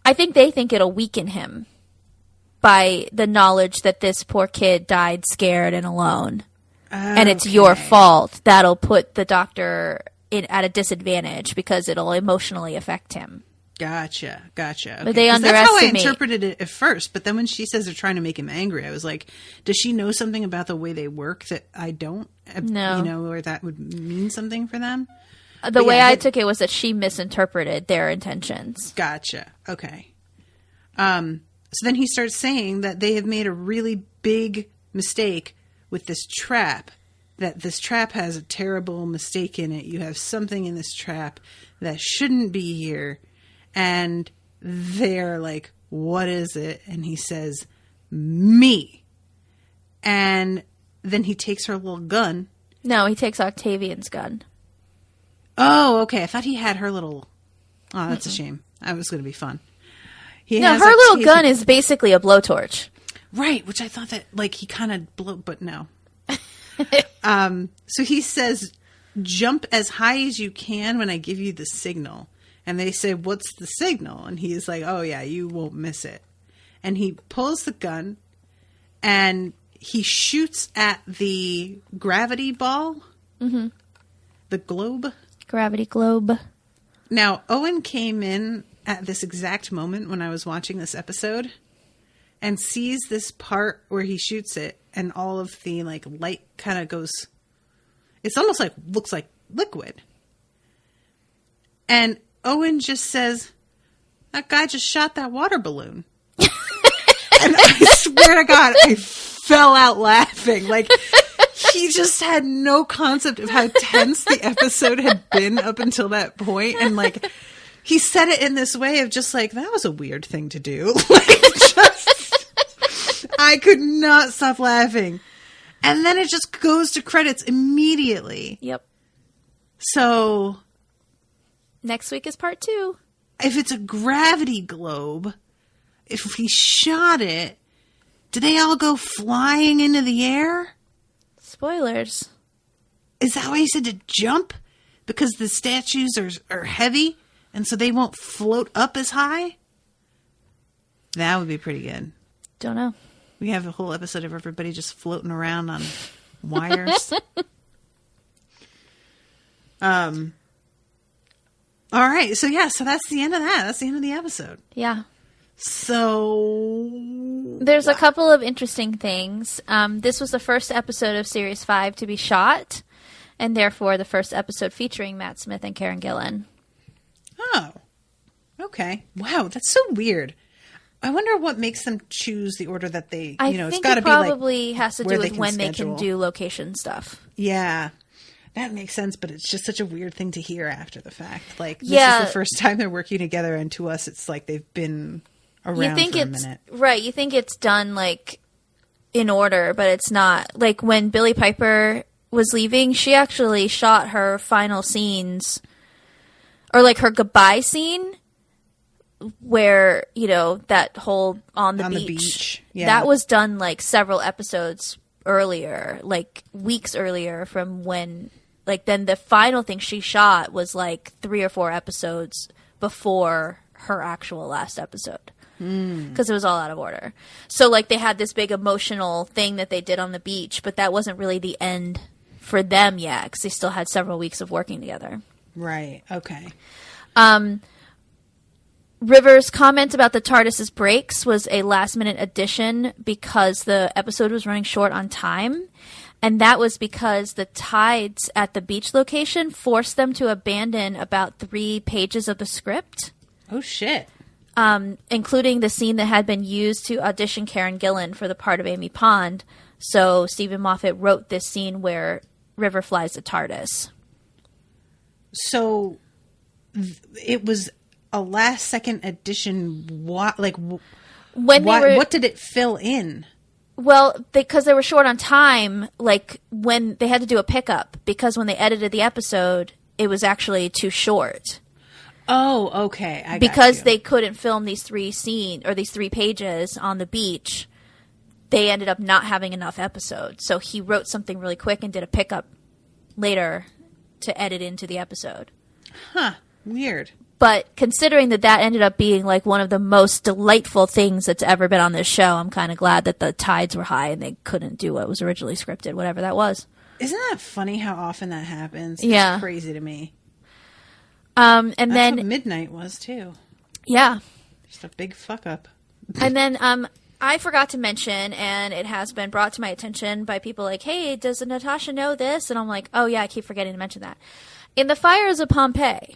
I think they think it'll weaken him by the knowledge that this poor kid died scared and alone. And it's your fault. That'll put the doctor at a disadvantage because it'll emotionally affect him. Gotcha. Okay. But they underestimate. That's how I interpreted it at first. But then when she says they're trying to make him angry, I was like, does she know something about the way they work that I don't? No. Or that would mean something for them? The way I took it was that she misinterpreted their intentions. Gotcha. Okay. So then he starts saying that they have made a really big mistake with this trap. That this trap has a terrible mistake in it. You have something in this trap that shouldn't be here. And they're like, what is it? And he says, me. And then he takes her little gun. No, he takes Octavian's gun. Oh, okay. I thought he had her little... Oh, that's a shame. That was going to be fun. Her little gun is basically a blowtorch. Right, which I thought that, like, he kind of blew... But no. So he says, jump as high as you can when I give you the signal. And they say, what's the signal? And he's like, oh, yeah, you won't miss it. And he pulls the gun and he shoots at the gravity ball. The globe. Gravity globe. Now, Owen came in at this exact moment when I was watching this episode and sees this part where he shoots it and all of the like light kind of goes... It's almost like, looks like liquid. And Owen just says, that guy just shot that water balloon. And I swear to God, I fell out laughing. Like, he just had no concept of how tense the episode had been up until that point. And, like, he said it in this way of just like, that was a weird thing to do. Like, I could not stop laughing. And then it just goes to credits immediately. Yep. So... Next week is part 2. If it's a gravity globe, if he shot it, do they all go flying into the air? Spoilers. Is that why he said to jump? Because the statues are heavy, and so they won't float up as high? That would be pretty good. Don't know. We have a whole episode of everybody just floating around on wires. All right. So, yeah. So that's the end of that. That's the end of the episode. Yeah. So... There's a couple of interesting things. This was the first episode of Series 5 to be shot, and therefore the first episode featuring Matt Smith and Karen Gillan. Oh. Okay. Wow. That's so weird. I wonder what makes them choose the order that they... I it's think gotta it be like probably has to do with when they schedule. can do location stuff. Yeah. That makes sense, but it's just such a weird thing to hear after the fact. Like, this is the first time they're working together, and to us, it's like they've been around for a minute. Right, you think it's done, like, in order, but it's not. Like, when Billie Piper was leaving, she actually shot her final scenes, or, like, her goodbye scene, where, you know, that whole on the beach. Yeah. That was done, like, several episodes earlier, like, weeks earlier from when... Like, then the final thing she shot was, like, 3 or 4 episodes before her actual last episode. Because it was all out of order. So, like, they had this big emotional thing that they did on the beach, but that wasn't really the end for them yet, because they still had several weeks of working together. Right. Okay. River's comment about the TARDIS's brakes was a last-minute addition because the episode was running short on time. And that was because the tides at the beach location forced them to abandon about 3 pages of the script. Oh, shit. including the scene that had been used to audition Karen Gillan for the part of Amy Pond. So Stephen Moffat wrote this scene where River flies the TARDIS. So it was a last-second addition. What did it fill in? Well, because they were short on time, like when they had to do a pickup, because when they edited the episode, it was actually too short. Oh, okay. Because they couldn't film these 3 pages on the beach, they ended up not having enough episodes. So he wrote something really quick and did a pickup later to edit into the episode. Huh. Weird. But considering that ended up being like one of the most delightful things that's ever been on this show, I'm kind of glad that the tides were high and they couldn't do what was originally scripted, whatever that was. Isn't that funny how often that happens? Yeah. It's crazy to me. And That's then what Midnight was too. Yeah. Just a big fuck up. And then I forgot to mention, and it has been brought to my attention by people like, hey, does Natasha know this? And I'm like, oh yeah, I keep forgetting to mention that. In the Fires of Pompeii,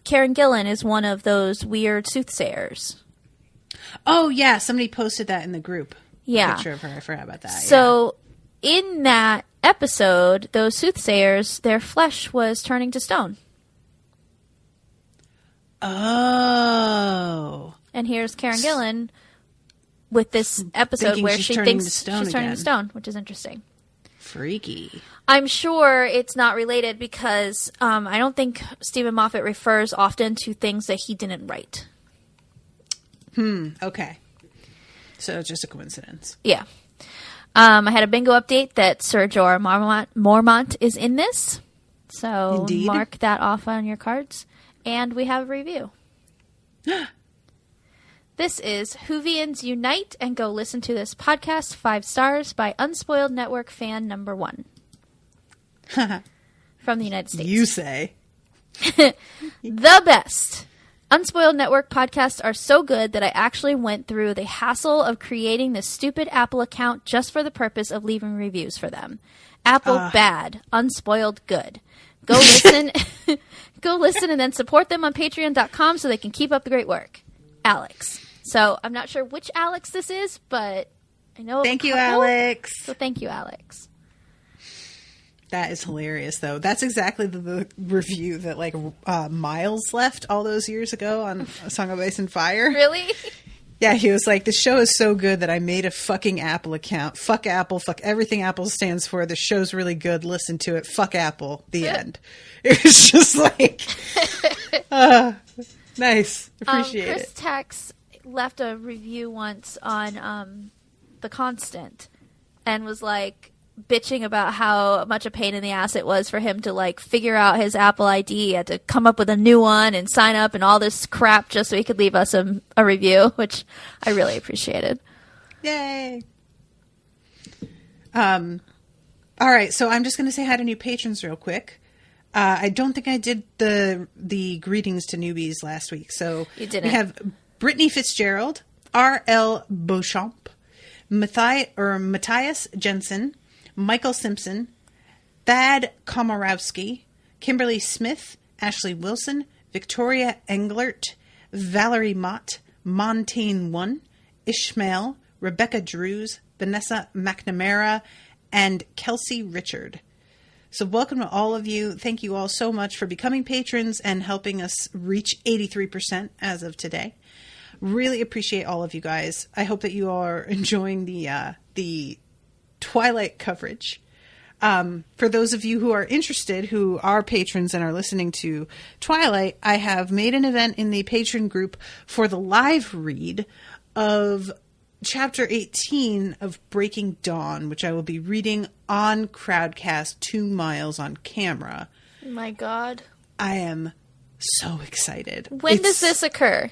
Karen Gillan is one of those weird soothsayers. Oh, yeah. Somebody posted that in the group. Yeah. Picture of her. I forgot about that. So in that episode, those soothsayers, their flesh was turning to stone. Oh. And here's Karen Gillan with this episode where she thinks she's turning to stone, which is interesting. Freaky. I'm sure it's not related because I don't think Stephen Moffat refers often to things that he didn't write. Okay. So it's just a coincidence. Yeah. I had a bingo update that Sir Jorah Mormont is in this. So Indeed. Mark that off on your cards. And we have a review. This is Whovians Unite and Go Listen to This Podcast, 5 stars by Unspoiled Network fan number 1. From the United States. You say. The best. Unspoiled Network podcasts are so good that I actually went through the hassle of creating this stupid Apple account just for the purpose of leaving reviews for them. Apple bad, Unspoiled good. Go listen, go listen and then support them on patreon.com so they can keep up the great work. Alex. So I'm not sure which Alex this is, but I know. Thank you, Alex. So thank you, Alex. That is hilarious, though. That's exactly the review that Miles left all those years ago on A Song of Ice and Fire. Really? Yeah, he was like, the show is so good that I made a fucking Apple account. Fuck Apple. Fuck everything Apple stands for. The show's really good. Listen to it. Fuck Apple. The end. It was just like, nice. Appreciate it. Chris Tex left a review once on The Constant and was like, bitching about how much a pain in the ass it was for him to figure out his Apple ID. He had to come up with a new one and sign up and all this crap just so he could leave us a review, which I really appreciated. Yay. All right, so I'm just going to say hi to new patrons real quick. I don't think I did the greetings to newbies last week. So you didn't. We have Brittany Fitzgerald, R.L. Beauchamp, Matthias Jensen, Michael Simpson, Thad Komorowski, Kimberly Smith, Ashley Wilson, Victoria Englert, Valerie Mott, Montaigne One, Ishmael, Rebecca Drews, Vanessa McNamara, and Kelsey Richard. So welcome to all of you. Thank you all so much for becoming patrons and helping us reach 83% as of today. Really appreciate all of you guys. I hope that you are enjoying the Twilight coverage. For those of you who are interested, who are patrons and are listening to Twilight, I have made an event in the patron group for the live read of Chapter 18 of Breaking Dawn, which I will be reading on Crowdcast 2 miles on camera. My God. I am so excited. When does this occur?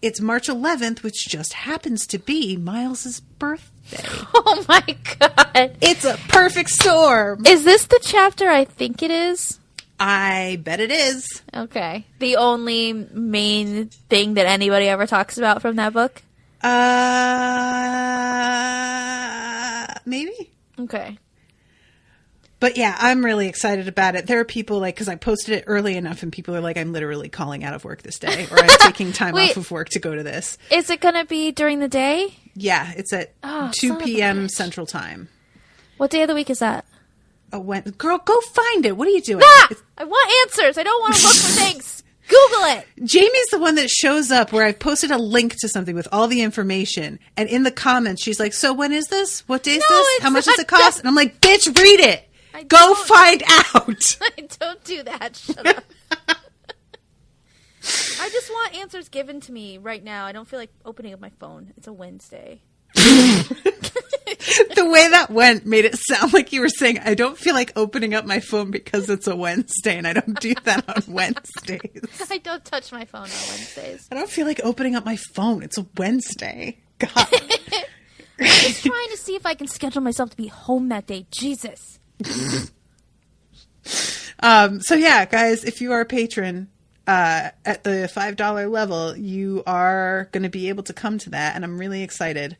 It's March 11th, which just happens to be Miles's birthday. Oh my God. It's a perfect storm. Is this the chapter I think it is? I bet it is. Okay. The only main thing that anybody ever talks about from that book? Maybe. Okay. But yeah, I'm really excited about it. There are people like, because I posted it early enough and people are like, I'm literally calling out of work this day, or I'm taking time off of work to go to this. Is it going to be during the day? Yeah, it's at 2 p.m. Central Time. What day of the week is that? Girl, go find it. What are you doing? I want answers. I don't want to look for things. Google it. Jamie's the one that shows up where I've posted a link to something with all the information. And in the comments, she's like, so when is this? What day is this? How much does it cost? And I'm like, bitch, read it. Go find out. I don't do that. Shut up. I just want answers given to me right now. I don't feel like opening up my phone. It's a Wednesday. The way that went made it sound like you were saying, I don't feel like opening up my phone because it's a Wednesday and I don't do that on Wednesdays. I don't touch my phone on Wednesdays. I don't feel like opening up my phone. It's a Wednesday. God. I'm just trying to see if I can schedule myself to be home that day. Jesus. So yeah, guys, if you are a patron at the $5 level, you are going to be able to come to that. And I'm really excited.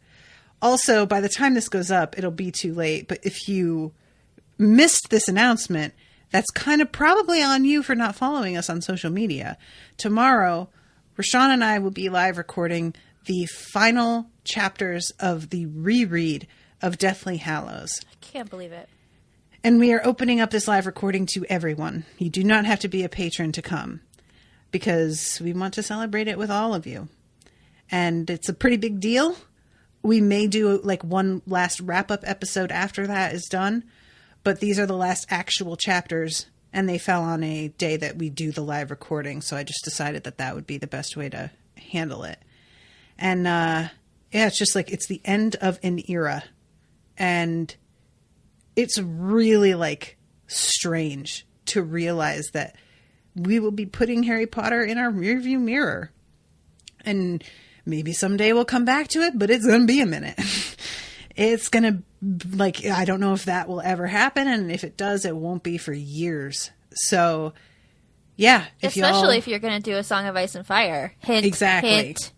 Also, by the time this goes up, it'll be too late. But if you missed this announcement, that's kind of probably on you for not following us on social media. Tomorrow, Rashawn and I will be live recording the final chapters of the reread of Deathly Hallows. I can't believe it. And we are opening up this live recording to everyone. You do not have to be a patron to come because we want to celebrate it with all of you. And it's a pretty big deal. We may do like one last wrap-up episode after that is done, but these are the last actual chapters, and they fell on a day that we do the live recording, so I just decided that that would be the best way to handle it. And yeah, it's just like it's the end of an era, and it's really like strange to realize that we will be putting Harry Potter in our rearview mirror. And maybe someday we'll come back to it, but it's going to be a minute. It's going to, like, I don't know if that will ever happen. And if it does, it won't be for years. So, yeah. Especially if you're going to do a Song of Ice and Fire. Hint, exactly. Hint.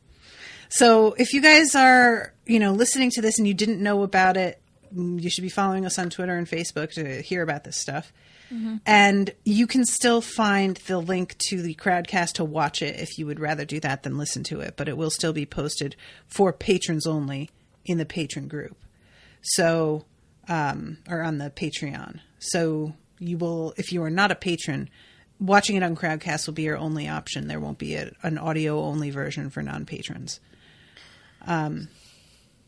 So if you guys are, listening to this and you didn't know about it, you should be following us on Twitter and Facebook to hear about this stuff. Mm-hmm. And you can still find the link to the Crowdcast to watch it if you would rather do that than listen to it. But it will still be posted for patrons only in the patron group. So, or on the Patreon. So you will, if you are not a patron, watching it on Crowdcast will be your only option. There won't be an audio only version for non-patrons.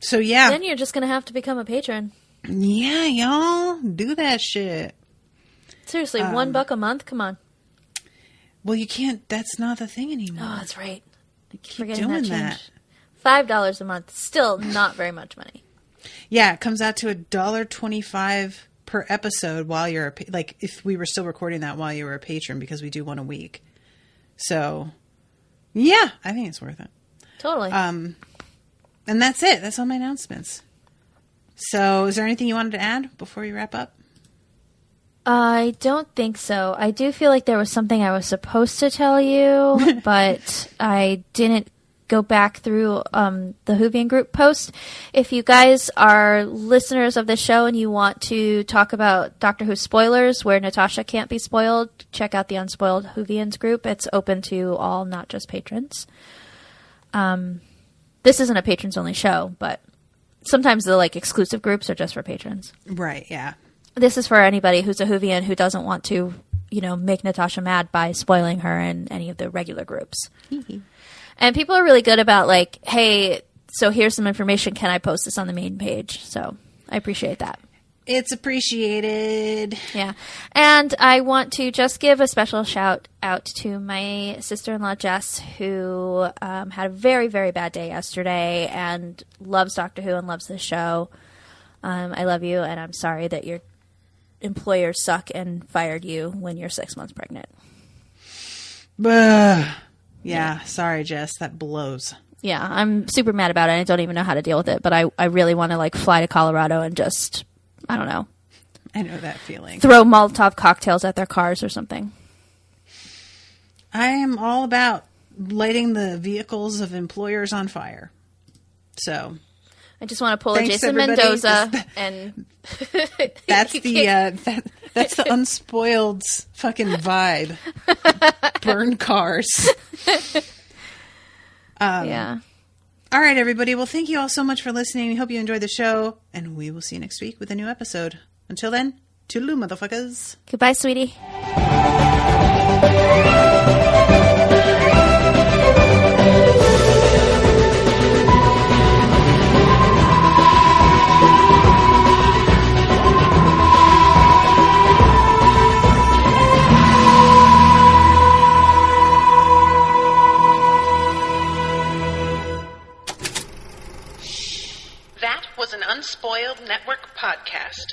So yeah. Then you're just going to have to become a patron. Yeah, y'all. Do that shit. Seriously, $1 a month? Come on. Well, you can't. That's not the thing anymore. Oh, that's right. I keep forgetting doing that. $5 a month. Still not very much money. Yeah, it comes out to $1.25 per episode while you're like if we were still recording that while you were a patron, because we do one a week. So, yeah, I think it's worth it. Totally. And that's it. That's all my announcements. So, is there anything you wanted to add before we wrap up? I don't think so. I do feel like there was something I was supposed to tell you, but I didn't go back through the Whovian group post. If you guys are listeners of the show and you want to talk about Doctor Who spoilers where Natasha can't be spoiled, check out the Unspoiled Whovians group. It's open to all, not just patrons. This isn't a patrons only show, but sometimes the exclusive groups are just for patrons. Right, yeah. This is for anybody who's a Whovian who doesn't want to, make Natasha mad by spoiling her in any of the regular groups. And people are really good about hey, so here's some information. Can I post this on the main page? So I appreciate that. It's appreciated. Yeah. And I want to just give a special shout out to my sister-in-law, Jess, who had a very, very bad day yesterday and loves Doctor Who and loves this show. I love you, and I'm sorry that your employers suck and fired you when you're 6 months pregnant. Yeah, sorry, Jess. That blows. Yeah, I'm super mad about it. I don't even know how to deal with it, but I really want to fly to Colorado and just, I don't know. I know that feeling. Throw Molotov cocktails at their cars or something. I am all about lighting the vehicles of employers on fire. So. I just want to pull Thanks, a Jason everybody. Mendoza and That's that's the Unspoiled fucking vibe. Burn cars. Yeah. All right, everybody. Well, thank you all so much for listening. We hope you enjoyed the show, and we will see you next week with a new episode. Until then, toodaloo, motherfuckers. Goodbye, sweetie. That was an Unspoiled Network podcast.